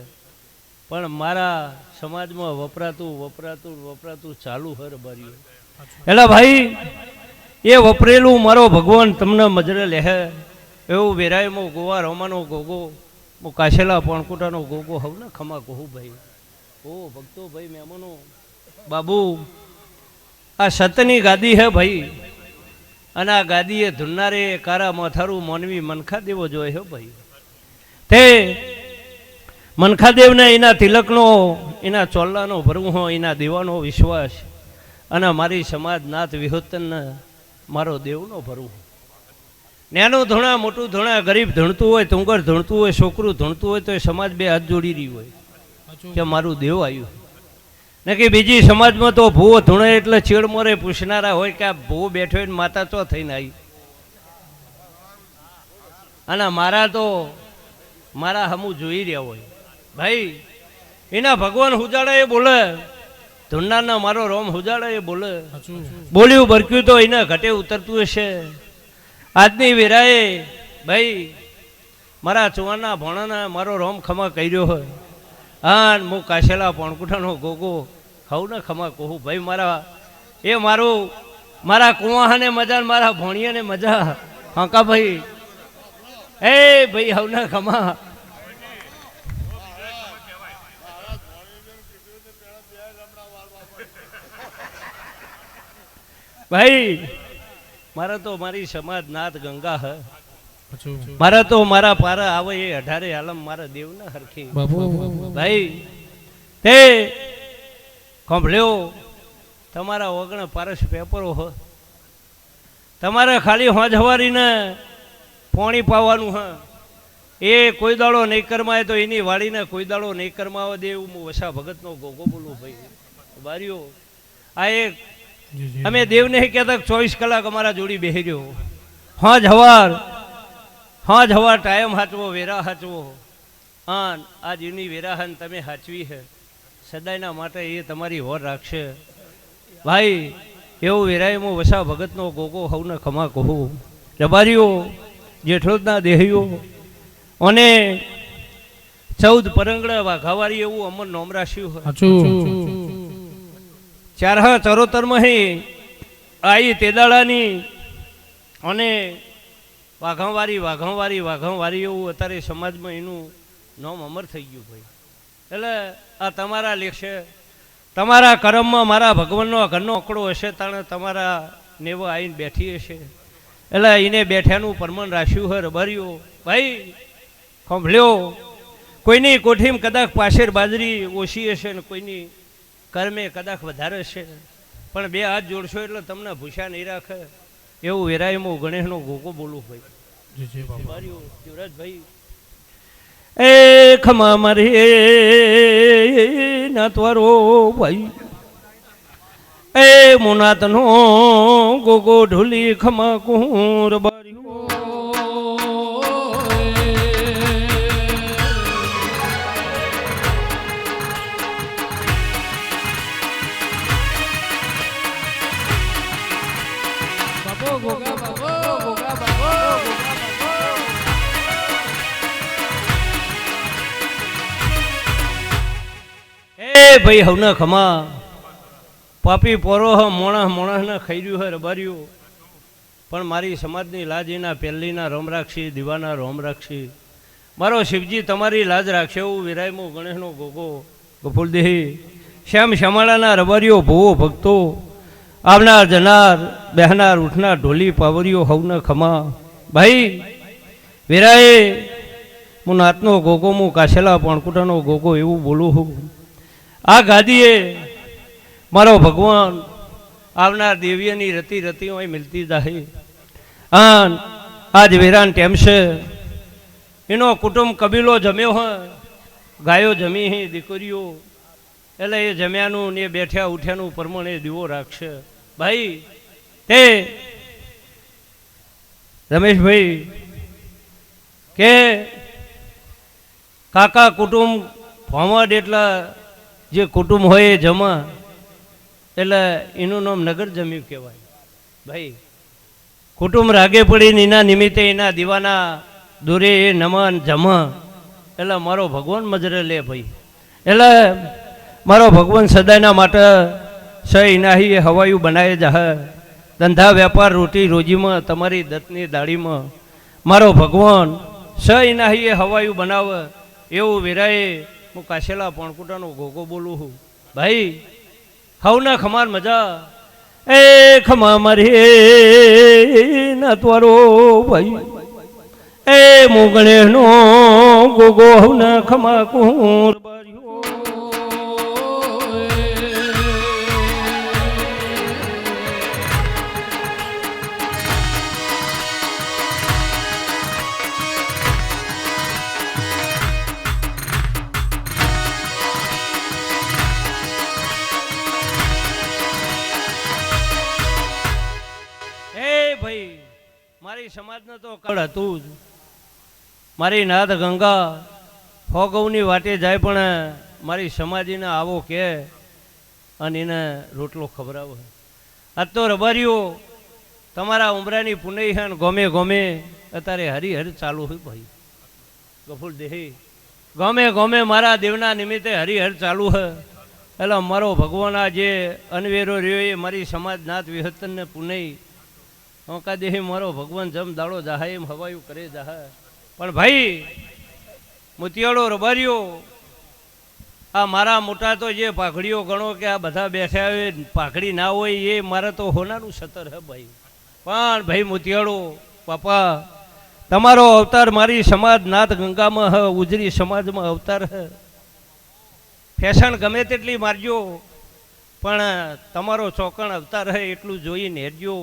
પણ મારા સમાજમાં વપરાતું ચાલુ હર બારીઓ. એટલે ભાઈ એ વપરેલું મારો ભગવાન તમને મજરે લેહે એવું વેરાયમાં ગોવા રોમાનો ગોગો હું કાશેલા પોણકુટાનો ગોગો હવ ને ખમા કહું ભાઈ. ઓ ભક્તો ભાઈ મહેમાનો બાબુ આ સતની ગાદી હે ભાઈ, અને આ ગાદીએ ધૂનારે કારા માથારું મોનવી મનખા દેવો જોઈએ હો ભાઈ. તે મનખાદેવને એના તિલકનો એના ચોલ્લાનો ભરવું હોય એના દેવાનો વિશ્વાસ અને મારી સમાજ નાથ વિહોતનને મારો દેવનો ભરવું. નાનું ધૂણા મોટું ધૂણા ગરીબ ધૂણતું હોય તુંગર ધૂણતું હોય છોકરું ધૂણતું હોય તો એ સમાજ બે હાથ જોડી રહી હોય કે મારું દેવ આવ્યું ને કે બીજી સમાજમાં તો ભૂવો ધૂણે એટલે ચીડમોરે પૂછનારા હોય કે આ ભૂવો બેઠો હોય માતા ચો થઈને આવી. અને મારા તો મારા હમું જોઈ રહ્યા હોય ભાઈ. એના ભગવાન હુજાડા એ બોલે, ધૂણનારના મારો રોમ હુજાડા એ બોલે. બોલ્યું બરક્યું તો એના ઘટે ઉતરતું હશે. આજની વેરાએ ભાઈ મારા ચુવાના ભોણાના મારો રોમ ખમા કર્યો હોય. હા હું કાશેલા પોણકુટાનો ગોગો ખાઉં ને ખમા કહું ભાઈ. મારા એ મારું મારા કુવાહાને મજા મારા ભોણિયાને મજા. હાંકા ભાઈ એ ભાઈ હવ ને ખમા. ભાઈ મારા તો મારી સમાજ નાથ ગંગા હે. મારા તો મારા પારા આવે એ 18 આલમ મારા દેવના હરખી ભાઈ. તે કંભળ્યો તમારા ઓગણ પારસ પેપરો હ, તમારે ખાલી હોજ હવારીને પોણી પાવાનું હ. એ કોઈ દાડો નહીં કરમાય તો એની વાડીને કોઈ દાડો નહીં કરમાવા દે એવું હું વસા ભગતનો ગોગો બોલું ભાઈ. બારીઓ આ એક અમે દેવ નહીં કહેતા 24 કલાક અમારા જોડી બેહી રહ્યો. હા જવાર ટાઈમ હાચવો, વેરા હાચવો. હા આજ એની વેરાહન તમે હાચવી છે સદાયના માટે, એ તમારી હોર રાખશે ભાઈ. એવું વેરાય હું વસા ભગતનો ગોગો હવને ખમા કહું. રબારીઓ જેઠોદના દેહીઓ અને 14 પરંગડા વાઘાવારી એવું અમર નોમ રાખ્યું હોય. 474 આઈ તેદાળાની અને વાઘાવારી એવું અત્યારે સમાજમાં એનું નામ અમર થઈ ગયું ભાઈ. એટલે આ તમારા લેખશે, તમારા કર્મમાં મારા ભગવાનનો ઘરનો આંકડો હશે તાણે તમારા નેવો આવીને બેઠી હશે. એટલે એને બેઠ્યાનું પરમણ રાખ્યું હોય રબારીઓ ભાઈ. ખંભળ્યો કોઈની કોઠીમાં કદાચ પાછળ બાજરી ઓછી હશે ને કોઈની કર્મે કદાચ વધારે છે, પણ બે હાથ જોડશો એટલે તમને ભૂષા નહીં રાખે એવું વેરાયમો ગણેશનો ગોગો બોલું ભાઈ. જીવરાજભાઈ એ ખમા મારે નાતવારો ભાઈ. એ મુનાતનો ગોગો ઢોલી ખમા કુંર બાર્યો. ભાઈ હવના ખમા પાપી પોરો હ મોણસને ખાઈ રહ્યું હે રબાર્યું, પણ મારી સમાજની લાજ એના પહેલીના રોમ રાખશી, દીવાના રોમ રાખશી. મારો શિવજી તમારી લાજ રાખશે એવું વિરાયમો ગણેશનો ગોગો ગફુલદેહી. શ્યામ શ્યામાળાના રબારીઓ ભૂવો ભક્તો આવનાર જનાર બહેનાર ઉઠનાર ઢોલી પાવરીઓ હવના ખમા ભાઈ. વિરાય હું નાતનો ગોગો હું કાશેલા પોણકુટાનો ગોગો એવું બોલું છું. આ ગાદીએ મારો ભગવાન આવનાર દેવીઓની રતી હોય મિલતી જાહી. આજ વેરાન ટેમ છે એનો કુટુંબ કબીલો જમ્યો હોય, ગાયો જમી હી દીકરીઓ, એટલે એ જમ્યાનું ને બેઠ્યા ઉઠ્યાનું પ્રમાણે દીવો રાખશે. ભાઈ તે રમેશભાઈ કે કાકા કુટુંબ ભોમડ એટલા જે કુટુંબ હોય એ જમા, એટલે એનું નામ નગર જમ્યું કહેવાય. ભાઈ કુટુંબ રાગે પડીને એના નિમિત્તે એના દીવાના દોરે એ નમન જમા, એટલે મારો ભગવાન મજરે લે ભાઈ. એટલે મારો ભગવાન સદાયના માટે સહી નાહી એ હવાયું બનાવે જાહે. ધંધા વેપાર રોટી રોજીમાં તમારી દત્તની દાડીમાં મારો ભગવાન સહી નાહી એ હવાયું બનાવે એવું વેરાએ હું કાશેલા પણકુટાનો ઘોઘો બોલું છું. ભાઈ હવના ખમાર મજા એ ખમા મારી ના ત્વારો ભાઈ એ મોગળેનો ગોગો હવના ખમા કુંર મારી સમાજને તો કળ હતું જ. મારી નાથ ગંગા હો ગૌની વાટે જાય પણ મારી સમાજીને આવો કે અને એને રોટલો ખવડાવો. આજ તો રબારીઓ તમારા ઉમરાની પુનઈ છે ગમે ગમે અત્યારે હરિહર ચાલુ હોય ભાઈ. ગફુર દેહી ગમે ગમે મારા દેવના નિમિત્તે હરિહર ચાલુ હે. એટલે મારો ભગવાન આ જે અનવેરો રહ્યો એ મારી સમાજ નાથ વિહતનને પુનઈ ઓકા દેહી મારો ભગવાન જમ દાડો જાહે એમ હવાયું કરે જાહે. પણ ભાઈ મોતિયાળો રબારીઓ આ મારા મોટા તો જે પાઘડીઓ ગણો કે આ બધા બેઠા હોય પાઘડી ના હોય એ મારે તો હોનાનું સતર હે ભાઈ. પણ ભાઈ મોતિયાળો પાપા તમારો અવતાર મારી સમાજ નાથ ગંગામાં હ, ઉજરી સમાજમાં અવતાર હે. ફેશન ગમે તેટલી મારજો પણ તમારો ચોકણ અવતાર હે એટલું જોઈને હેરજો,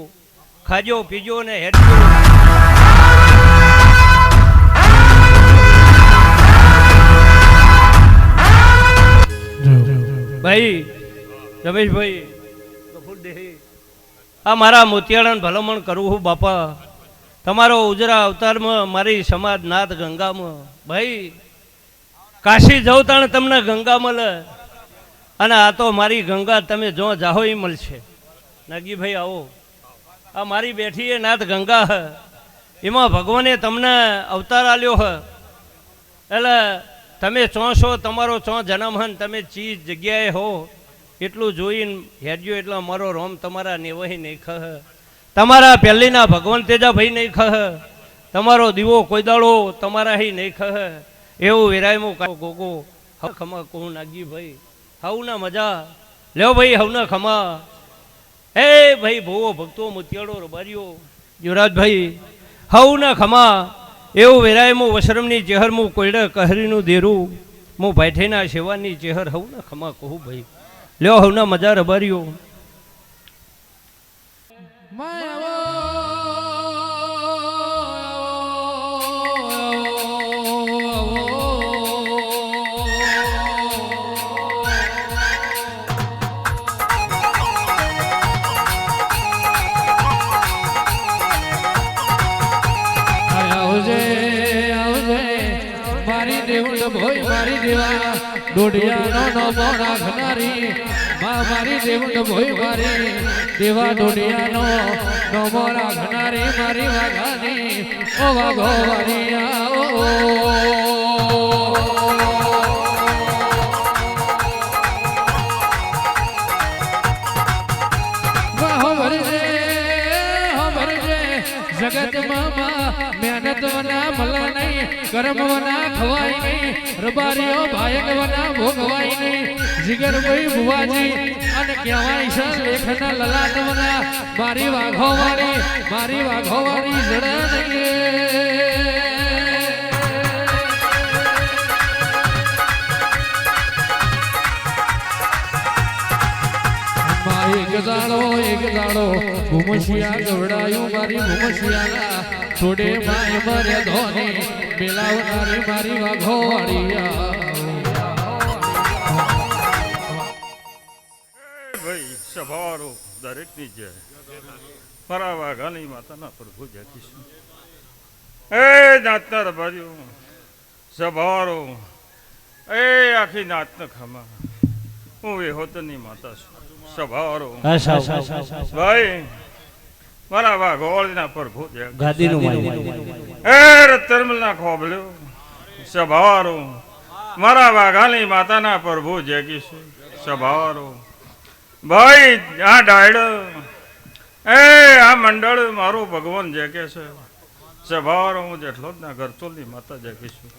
ખાજો પીજો ને હેરજો. ભાઈ રમેશભાઈ કપૂર દેહી આ મારા મોતિયાળાને ભલામણ કરું હું બાપા. તમારો ઉજરા અવતારમાં મારી સમાજ નાથ ગંગામાં ભાઈ કાશી જવું તાણે તમને ગંગા મળે અને આ તો મારી ગંગા તમે જો જાહો એ મળશે. નાગીભાઈ આવો, આ મારી બેઠી એ નાથ ગંગા હે, એમાં ભગવાને તમને અવતાર આલ્યો હે. એટલે તમે છો તમારો જન્મ હન તમે ચીજ જગ્યાએ હો એટલું જોઈને હેરજો. એટલે મારો રોમ તમારા નેવહી નહીં ખહ, તમારા પહેલીના ભગવાન તેજાભાઈ નહીં ખહ, તમારો દીવો કોઈ દાડો તમારા હી નહીં ખહ એવું વિરાયમું ગોગો ખમા કહું નાગી ભાઈ. હવના મજા લ્યો ભાઈ, હવના ખમા. હે ભાઈ ભોવો ભક્તો મોતિયાળો રબારીઓ યુવરાજભાઈ હવના ખમા એવું વેરાયમું વશરમની ચેહર મું કોયડે કહરીનું દેરું મું ભાઈઠેના સેવાની ચેહર હવના ખમા કહું ભાઈ. લ્યો હવના મજા રબારીઓ. મારી દેવા ડોડિયાનો નમો રાખનારી મારી દેવુંડ ભોય મારી દેવા ડોડિયાનો નમો રાખનારી મારી વાઘાની ઓ વાઘો વારિયા જગત મામા મહેનત વના મલા નહીં, કર્મ વના ખવાય નહીં, રબારીઓ ભાયક વના ભોગવાય નહીં. જીગર ભાઈ ભુવાજી અને કહેવાય છે લેખના લલાટ વના મારી વાઘો વાળી જડા નહીં. એક દાડો ભૂમશિયા ગવડાયું મારી ભૂમશિયાના છોડે માય મરે ધોને બેલાવનારી મારી વાઘોવાળિયા ભાઈ સભારો દરેકની જય મારા વાઘાની માતાના પ્રભુ જય કિશન એ નાતના રબારીઓ સભારો એ આખી નાતના ખમા હું વેહોતની માતા છું સભારો ભાઈ મારા વાઘોળના પ્રભુ જય ગાદીનું એ રતરમલના ખોબલ્યો સભારો મારા વાઘાની માતાના પ્રભુ જય કિશન સભારો ભાઈ આ ડાયડો એ આ મંડળ મારો ભગવાન જે કે છે સભારો હું જેટલો જ ના ઘરચોલની માતા જે કહીશું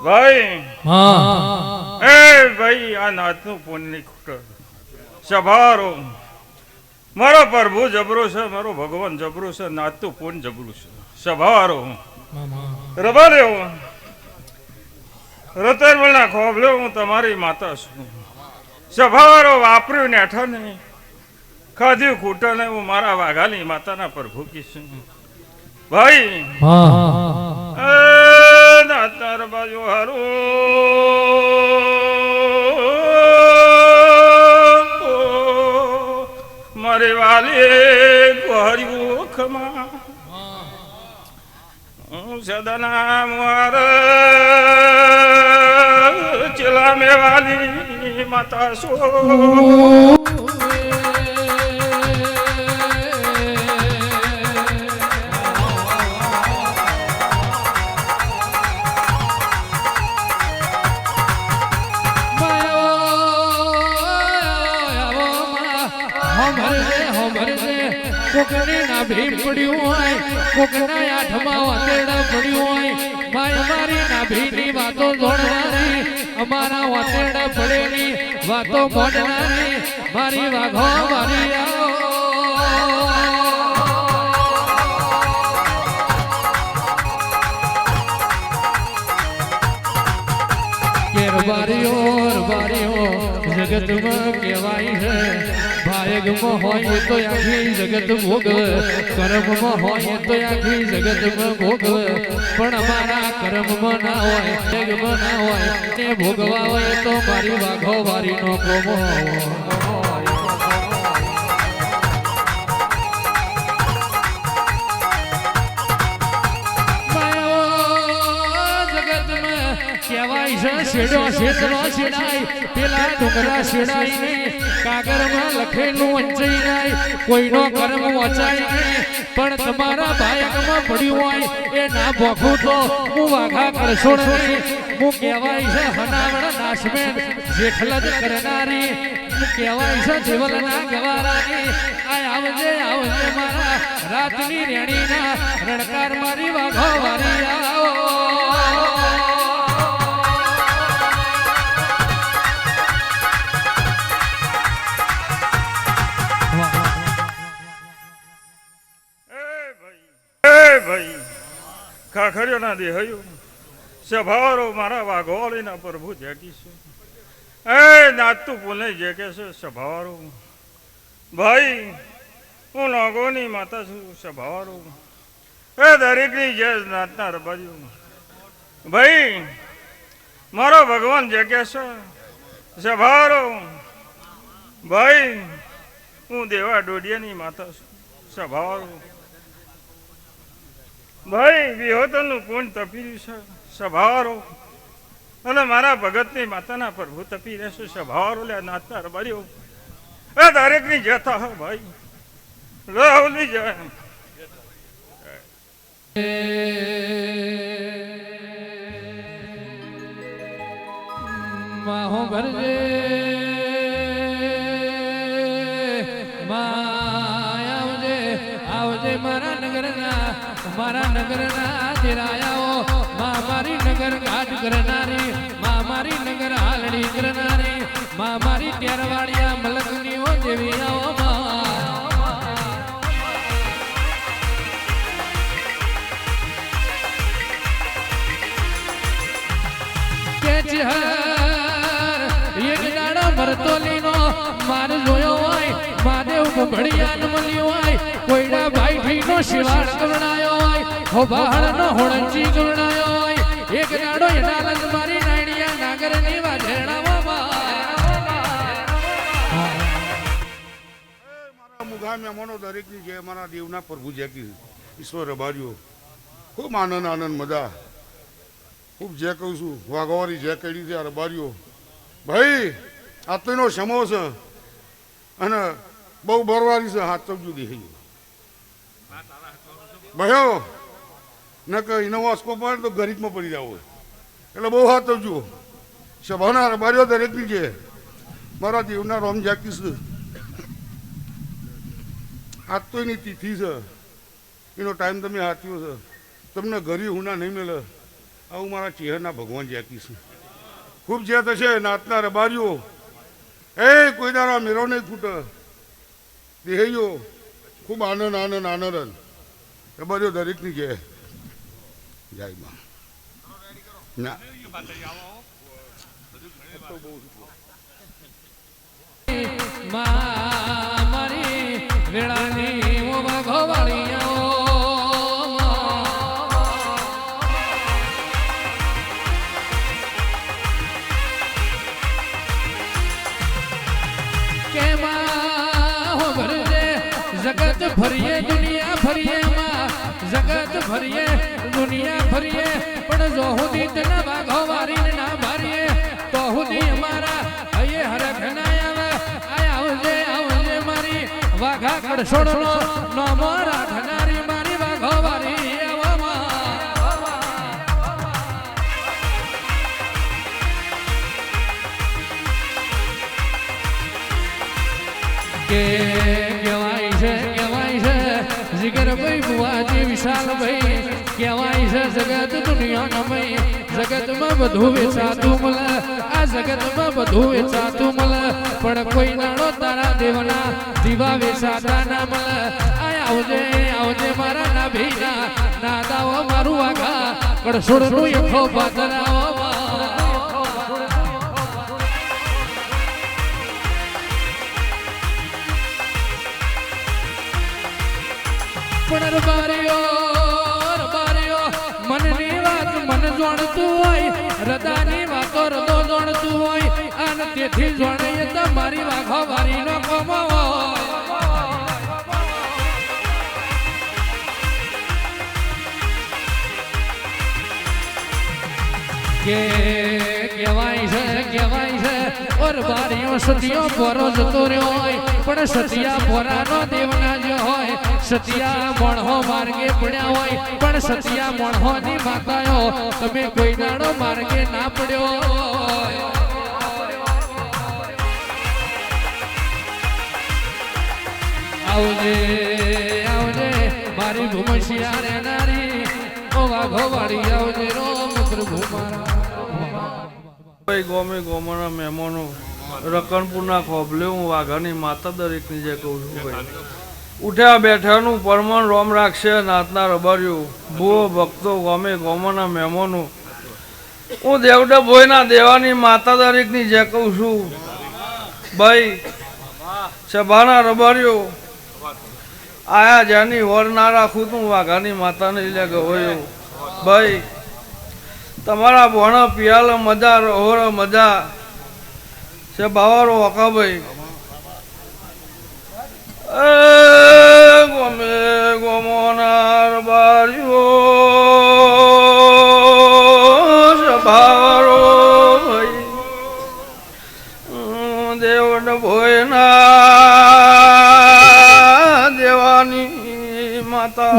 ભાઈ એ ભાઈ આ નાતનું પુણ્યની ખૂટ સભારો મારો પ્રભુ જબરો છે મારો ભગવાન જબરો છે નાતનું પુણ્ય જબરું છે સભારો રબાર્યો રતરમલના ખોબલ્યો હું તમારી માતા છું સભારો વાપર્યું ને અઠા નહીં ખાધ્યું ખૂટા ને હું મારા વાઘાની માતાના પ્રભુ કીશું ભાઈ નાતાર બાજુ હારું મારે વાલે ગોહર્યું ખમા હું સદના માર ચલા મે વાલી માતા સો કોકને ના ભીમ પડ્યું હોય કોકના આઠમાં વાતેડા પડ્યું હોય માય મારી ના ભીની વાતો જોડવાની અમારા વાતેડા પડેલી વાતો મોડનારી મારી વાઘો મારી બારીઓ જગતમાં કહેવાય છે ભાયગમાં હોય તો આખી જગત ભોગ કર્મમાં હોય તો આખી જગતમાં ભોગ પણ અમારા કર્મમાં ના હોય જગમાં ના હોય ને ભોગવા હોય તો મારી વાઘો વારીનો કોમો કહેવાય છે શેડો શેતરો શેડાય પેલા ડુંગરા શેડાય ને કાગળમાં લખેલું વંચાઈ જાય કોઈનો કર્મ વચાય નહીં પણ તમારા બાયકમાં પડ્યું હોય એ ના ભોખું તો હું વાઘા કરશો નહીં હું કહેવાય છે હનાવણ નાશમેન જેઠલજ કરનારી હું કહેવાય છે દેવલના ગવારાની આ આવજે આવજે મારા રાતની રેણીના રણકાર મારી વાઘો વારી આવો ખાખર્યો ના દેહયું સભારો મારા વાઘોળીના પ્રભુ જેકીશું એ નાતું પુને જે કે છે સભારો ભાઈ હું નાગોની માતા છું સભારો એ દરેકની જય નાતના રબાજુ ભાઈ મારો ભગવાન જે કે છે સભારો ભાઈ હું દેવા ડોડિયાની માતા છું સભારો ભાઈ વિહોતનનું પૂર્ણ તપી રહ્યું છે સભારો અને મારા ભગતની માતાના પ્રભુ તપી રહેશે સભારો લે નાતના રબારીઓ એ દરેકની જતા હા ભાઈ રાહુલની જય માહો ભરજે આવજે આવજે મારા નગરના દિરાયાઓ મા મારી નગર ઘાટ કરનારી મા મારી નગર હાલડી કરનારી મા મારી ટેરવાડિયા મલકનીઓ દેવી આવો એક દાડા મરતોલીનો માર જોયો હોય મહાદેવ ભડિયાન મળ્યો હોય કોઈના ભાઈ ઠીનો શિવાળ ગવડાયો હોય હો બહારનો હોળંચી ગવડાયો હોય એક દાડો એના લગ મારી નાણિયા નાગરની વાજેણામાં મુગા મહેમાનો દરેકની જે મારા દેવના પ્રભુ જે કે ઈશ્વર અભાર્યો ખૂબ આનંદ મજા ખૂબ જે કહું છું વાઘવારી જે કરી છે રબારીઓ ભાઈ આતનો સમો છે અને બહુ બરવારી છે હાથ તબજુ દેખાઈ ભાઈઓ ન કે એનો વાસ્કો પડે તો ગરીબમાં પડી જાવ એટલે બહુ હાથ તબજુ સભાના રબારીઓ દરેકની છે મારા દેવના રોમ જાકીશ આજ તો એની તિથિ છે એનો ટાઈમ તમે હાથ્યો છે તમને ઘરી હુના નહીં મળે આવું મારા ચહેરના ભગવાન જાકી છે ખૂબ જે થશે નાતના રબારીઓ એ કોઈ દારા મેરો નહીં ખૂટે દેહીઓ ખૂબ આનંદ રબારીઓ દરેકની જય જય માં ના મારી વેળાની ઓ વાઘવાળીઓ जगत भरिए दुनिया भरिए माँ जगत भरिए दुनिया भरिए पण जो हुदी तना वाघो वारी ना भरिए तो हुदी हमारा ये हरख ना आवजे मारी वाघा कड़छोड़ नो मोरा धनारी मारी वाघो वारी के जिगर भाई बुआजी विशाल भाई कहेवाय છે જગત દુનિયામાં જગત માં બધું વેચાતું મળે આ જગત માં બધું વેચાતું મળે પણ કોઈ નાણો તારા દેવના દીવા વેચાતા ના મળે આવજે મારા ના ભીના ના દાવો મારું વાઘા કડછોડ નું એખો પાતરાવો પણ રબારીઓ મનની વાત મન જોણતું હોય હૃદયની વાતો હૃદય જોણતું હોય અને તેથી જોણે તમારી વાઘો વારી નો કમાવો કહેવાય છે ઓર બારીઓ સતિયો પોરો જતો રહ્યો હોય પણ સતિયા પોરાનો દેવના જો હોય સતિયા મોણહો માર્ગે પડ્યા હોય પણ સતિયા મોણહો ની માતાઓ તમે કોઈ નાડો માર્ગે ના પડ્યો આવજે મારી ભૂમશિયા રે નારી ઓ વાઘો વાળી આવજે રોમ પ્રભુ મારા ગોમે ગોમાના મહેમાનો રકણપુરના ખોબલે હું વાઘાની માતા દરેકની જે કહું છું ભાઈ ઉઠ્યા બેઠાનું પરમાણ રોમ રાખશે નાતના રબાર્યું ભૂવો ભક્તો ગોમે ગોમાના મહેમાનો હું દેવડા ભોયના દેવાની માતા દરેકની જે કહું છું ભાઈ સભાના રબાર્યો આયા જ્યાંની વર ના રાખું તું વાઘાની માતાને લે ગયો ભાઈ તમારા ભોણા પિયાલા મજા રોહર મજા છે બાવારો વકા ભાઈ ગોમે ગોમોનાર બારીઓ છે બાવારો ભાઈ દેવડ ભોયના દેવાની માતા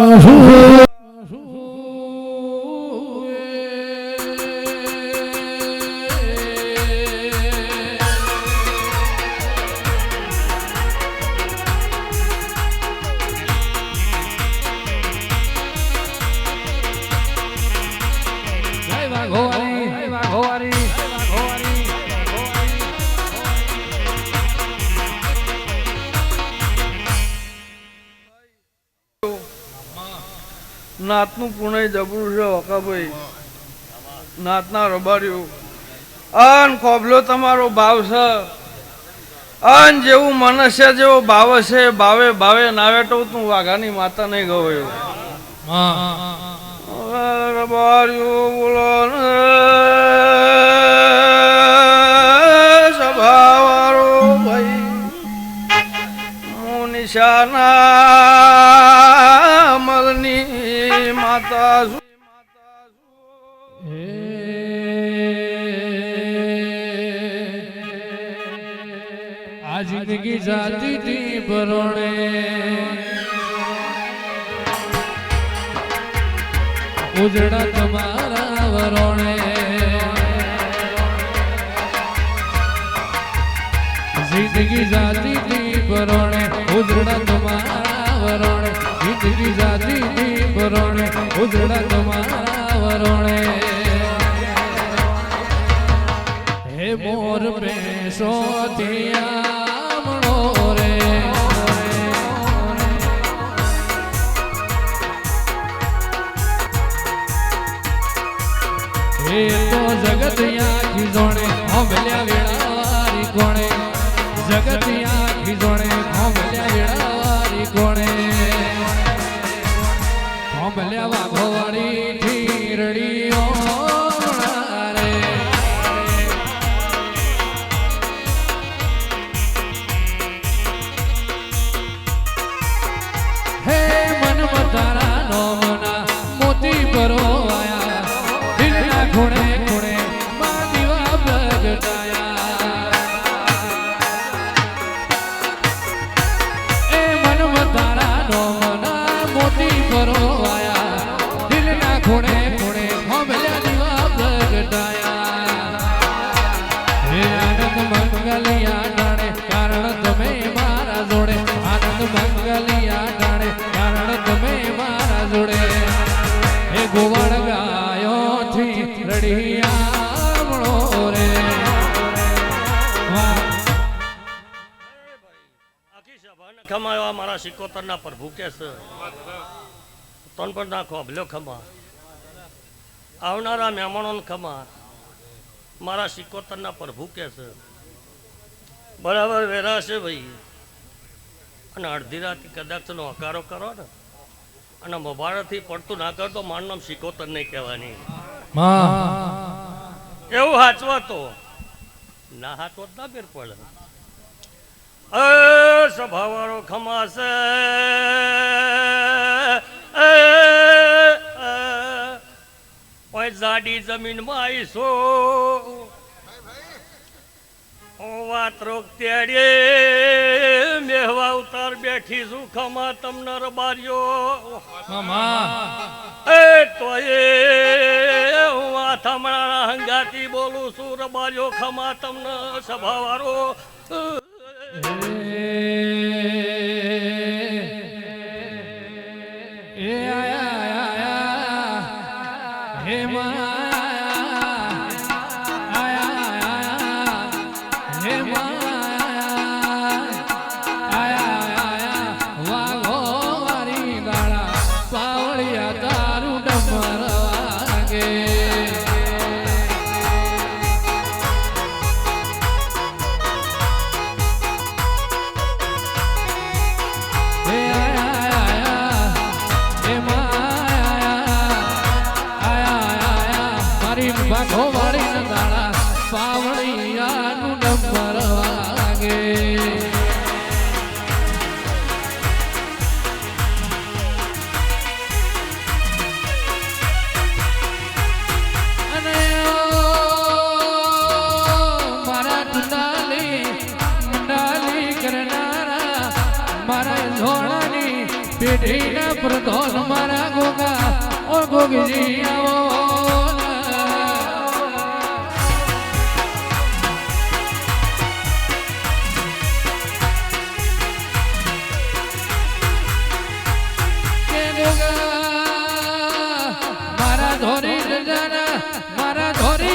નાતનું પુણે જબરું છે વકાભાઈ નાતના રબાર્યું અન ખોબલો તમારો ભાવ છે આન જેવું મનુષ્ય જેવો ભાવ છે ભાવે ભાવે નાવે તો તું વાઘાની માતા નહીં ગયો બોલો સભાવાળો ભાઈ હું નિશાના મલની માતા છું આ જિંદગી જાતી તી પરોણે ઉજડા તમારા વરોણે જિંદગી જાતી તી પરોણે ઉજડા તમારા વરોણે જિંદગી જાતી તી પરોણે ઉજડા તમારા વરોણે હે મોર બેસો આમણો રે હે તો જગત આખી જોણે હોમલ્યા વેળાવારી કોણે જગત આખી જોણે હોમલ્યા વેળાવારી કોણે હોમલ્યા વાઘોવાળી ઠીરડીઓ ગોવાળ ગાયો થી રડિયામણો રે આખી સભાને ખમાયો મારા સિકોતરના પ્રભુ કે છે તન પણ નાખો ભલ્યો ખમા આવનારા મહેમાનોને ખમા મારા સિકોતરના પ્રભુ કે છે બરાબર વેરા છે ભાઈ અને અડધી રાતે કદાચ નો હકારો કરો ને અને મોબાઈલથી પડતું ના કરતો મારું નામ સિકોતર નહીં કહેવાની એવું હાચવો તો ના હાચવો ના ફેર પડે સભાવાળો ખમાશે જાડી જમીનમાં આવીશો વાત રોક તેડે મેહવા ઉતાર બેઠી છું ખમા તમને રબાર્યો એ તો એ હું આ થામણાના હંગાતી બોલું છું રબાર્યો ખમા તમને સભાવાળો એ આયા હે મા પેઢીના પ્રધાન મારા ગોગા ઓ ગોગજી આવો કે ગોગા મારા ધોરી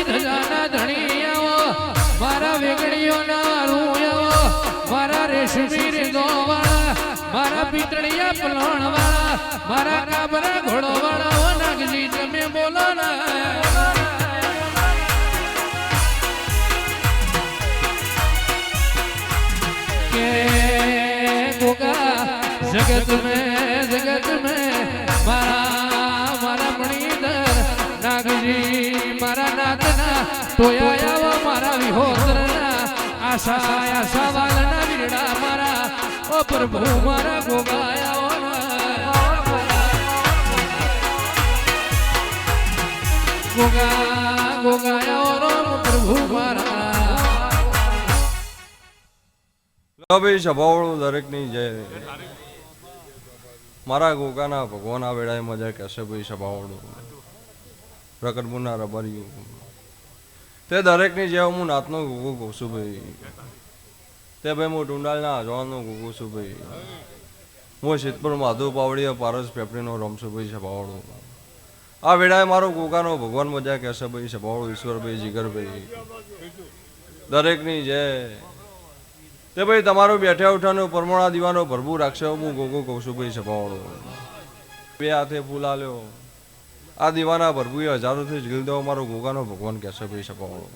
ધજાના ધણી આવો મારા વેગડીઓના રૂ આવો મારા રેશમી રેગોવાળા મારા પિતળિયા પલોણ વાળા મારા કાબરા ઘોડો વાળા ઓ નાગજી તમે બોલો गोगा जगत में मारा मणिधर नागजी मारा नाथना टोया मारा विहोत्रना आशा वालना वीरड़ा मारा ओ प्रभु मारा गोगाया गोगाया प्रभु मारा ભાઈ સભાવાળું દરેકની જય મારા ગોગાના ભગવાન આ વેળાએ મજા કહેશે ભાઈ સભાવાળું પ્રકટપુરના રબારીયું તે દરેકની જેવ હું નાતનો ગોગો કહું છું ભાઈ તે ભાઈ હું ટુંડાલના આજવાનો ગોગો છું ભાઈ હું સિદ્ધપુર માધવ પાવડીયા પારસ પેપડીનો રમશું ભાઈ સભાવાળું આ વેળાએ મારો ગોગાનો ભગવાન મજા કહેશે ભાઈ સભાવાળું ઈશ્વરભાઈ જીગરભાઈ દરેકની જય તે ભાઈ તમારો બેઠા ઉઠાનો પરમોણા દીવાનો ભરપૂર રાખશે હું ગોગો કહું છું ભાઈ સભાવાળો બે હાથે ફૂલ આલ્યો આ દીવાના ભરપૂર હજારોથી જ ગીલ દેવો મારો ગોગાનો ભગવાન કહેશે ભાઈ સભાવાળો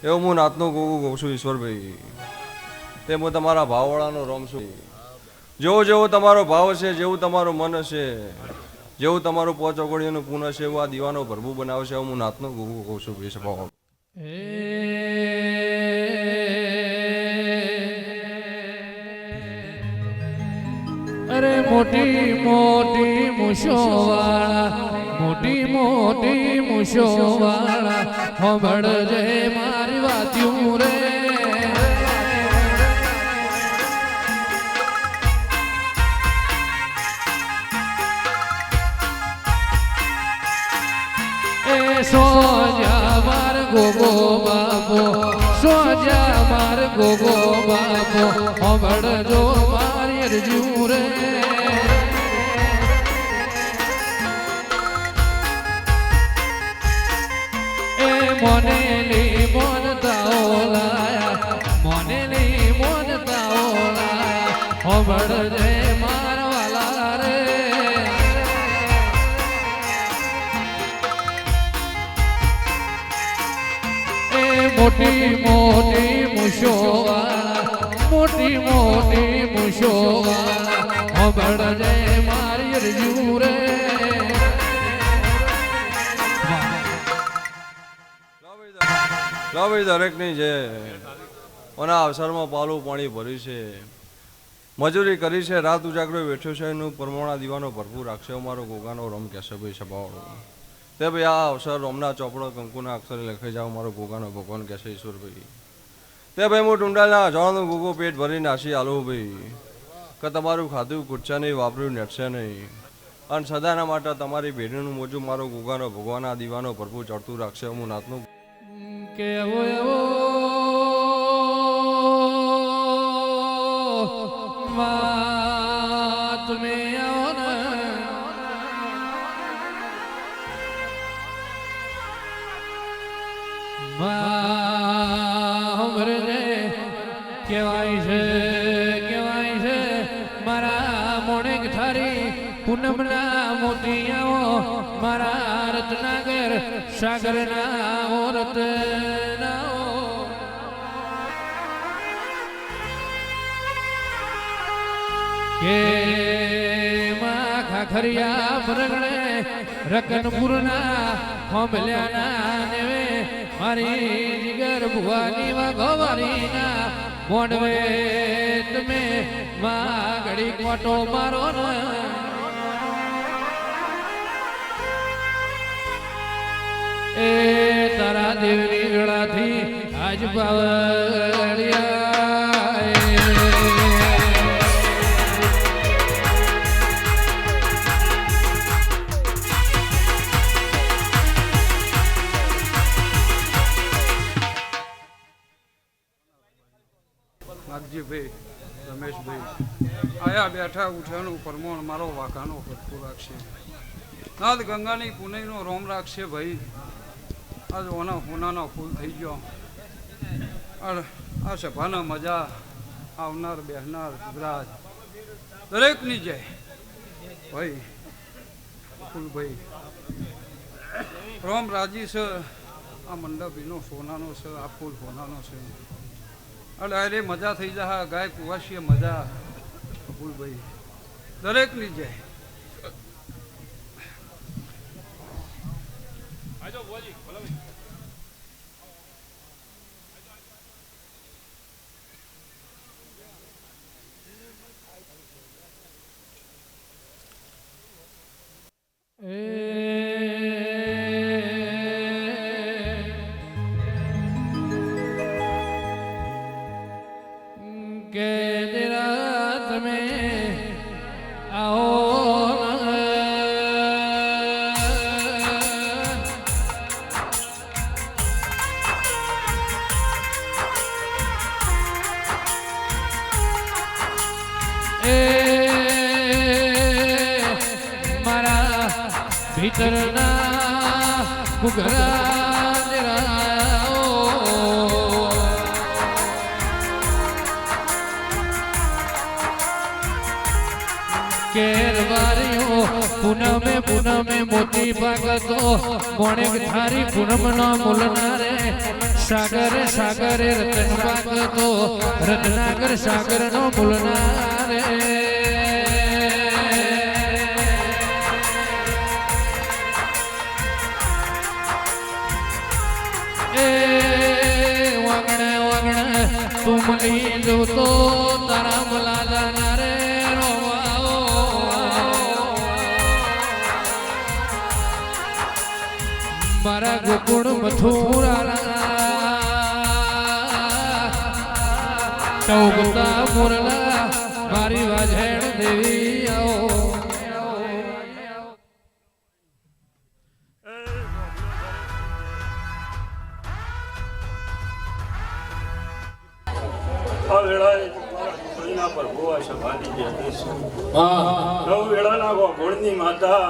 એવો હું નાતનો ગોગો કહું છું ઈશ્વરભાઈ તે હું તમારા ભાવવાળાનો રમ છું જેવો જેવો તમારો ભાવ છે જેવું તમારું મન હશે જેવું તમારું પોચ ઓગળીનું પૂન હશે એવું આ દીવાનો ભરપૂર બનાવશે એવું હું નાતનો ગોગો કહું છું ભાઈ સભાવાળો अरे मोटी मोटी मुशो वाला हो बड़ जय मारी वात्यूं रे ए सोजा मार गोगो बाबो सोजा मार गोगो बाबो हो बड़ जो मारी अर्जू रे મોનેલી મોનતા ઓલાયા હોબળ જય મારવાલા રે એ મોટી મોટી મુશો હોબળ જય મારી અરજુ રે ભાઈ દરેકની જે ઓના અવસરમાં પાલું પાણી ભર્યું છે મજૂરી કરી છે રાત ઉજાગરો બેઠ્યો છે એનું પરમોણા દીવાનો ભરપૂર રાખશે મારો ગોગાનો રમ કહેશે ભાઈ સભાવાળો તે ભાઈ આ અવસર રોમના ચોપડો કંકુના અક્ષરે લખાઈ જાવ મારો ગોગાનો ભગવાન કહેશે ઈશ્વરભાઈ તે ભાઈ હું ટુંડાલના જવાનું ગોગો પેટ ભરીને આશી આલું ભાઈ કે તમારું ખાધું કૂટશે નહીં વાપર્યું નેટશે નહીં અને સદાના માટે તમારી ભેડીનું મોજું મારો ગોગાનો ભગવાન આ દીવાનો ભરપૂર ચડતું રાખશે હું નાતનું કેવો એવો તમે આવો ને હમરે કેવાય છે મારા મોણેક થારી પૂનમના મોતિયાઓ મારા રત્નાગર સાગરના રત્નાઓ કે માં ખાખરિયા પરગણે રકનપુરના ખોંભલ્યાના નેવે મારી જીગર ભુવાની વાઘવારીના મોડવે તમે માં ઘડી કોટો મારો ને એ તારા દેવની વેળાથી આજ પાવડિયા નાગજીભાઈ રમેશભાઈ આયા બેઠા ઉઠાનું પરમોણ મારો વાઘાનો ભરપૂર રાખશે નાદ ગંગાની પુનઈનો રોમ રાખશે ભાઈ આજ ઓના હોનાનો ફૂલ થઈ ગયો આ સભાના મજા આવનાર બેહનાર ગુજરાત દરેકની જય ભાઈ ફૂલભાઈ રોમ રાજી છે આ મંડપીનો સોનાનો છે આ ફૂલ સોનાનો છે એટલે અરે મજા થઈ જાય ગાય કુવાશીએ મજા બકુલભાઈ દરેકની જય. કે રાત में आओ ए मारा भीतરના ઘુઘરા જરાઓ કેરવારીઓ પૂનમે મોતી ભાગતો મોણેક થારી પૂનમનો મુલનારે સાગરે રતન ભાગતો રત્નાકર સાગરનો મુલનારે तुमली जो तो तारा मला जाणार मारा गोकुळ मथुराला चौकता मुरला मारी वाझेण देवी आओ વેળાના ગોળની માતા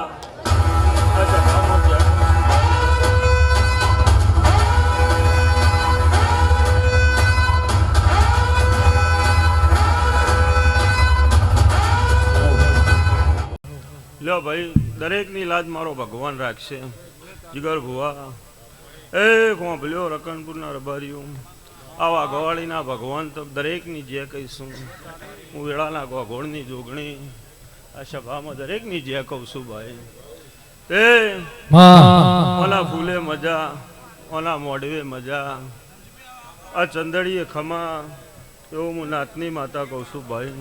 લ્યો ભાઈ દરેકની લાજ મારો ભગવાન રાખશે. જીગર ભુવા એ કોંભલ્યો રકનપુરના રબારીઓ આવા ગવાળીના ભગવાન તો દરેકની જે કહીશું. હું વેળાના ગોળની જોગણી આ સભામાં દરેકની જે કહું છું ભાઈ. તે ઓના ફૂલે મજા ઓના મોઢવે મજા આ ચંદડીએ ખમા એવું હું નાતની માતા કહું છું ભાઈ.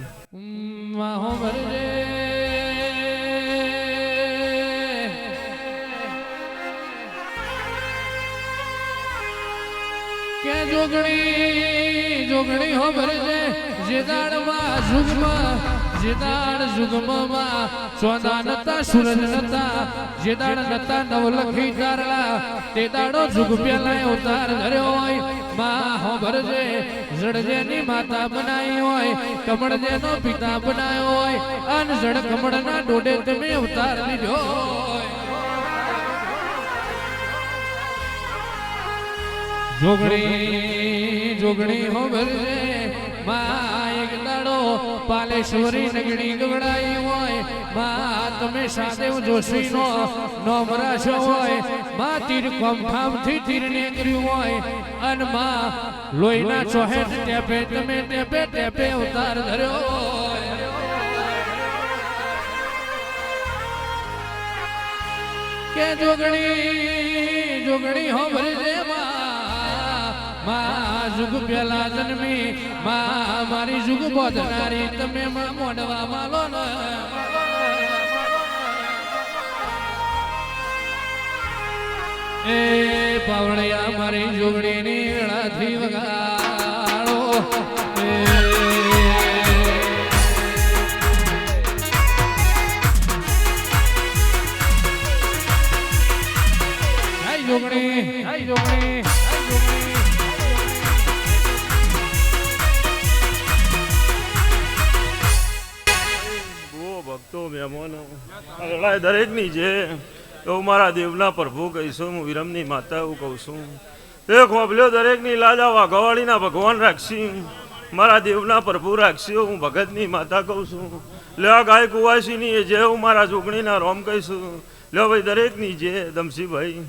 કે જોગણી હો ભરજે જેદાડમાં જુગમાં જેદાડ જુગમાં ચોદા નતા સૂરજ નતા જેદાડ નતા નવલખી તારલા તે દાડો જુગ પેલા ઉતાર ધર્યો હોય માં હો ભરજે જડજેની માતા બનાવી હોય કમળજેનો પિતા બનાવ્યો હોય અન જડ કમળના ડોડે તમે ઉતાર લીધો હોય. જોગણી હો ભરજે માં એક દાડો પાલેશ્વરી નગડી ગવડાઈ હોય માં તમે સાદેવ જોશીનો નોમ રાખ્યો હોય માં તીર કોમઠામથી તીર નીકળ્યું હોય અન માં લોહીના ચોહેટ ટેપે તમે ટેપે ઉતાર ધર્યો હોય. કે જોગણી હો ભરજે માં જુગ પેલા જન્મી માં મારી જુગ બોધનારી તમે મોડવા માલો ને એ પાવણિયા મારી જોગણીની વેળાથી વગાડો જોગણી ભક્તો મહેમાનો લડાઈ દરેકની છે એવું મારા દેવના પ્રભુ કહીશું. હું વિરમની માતા એવું કહું છું. તે ખોભલ્યો દરેકની લાજ આવા ગવાળીના ભગવાન રાખશી મારા દેવના પ્રભુ રાખશી. હું ભગતની માતા કહું છું. લ્યો ગાય કુવાસીની જે હું મારા જોગણીના રોમ કહીશું. લ્યો ભાઈ દરેકની જે દમશીભાઈ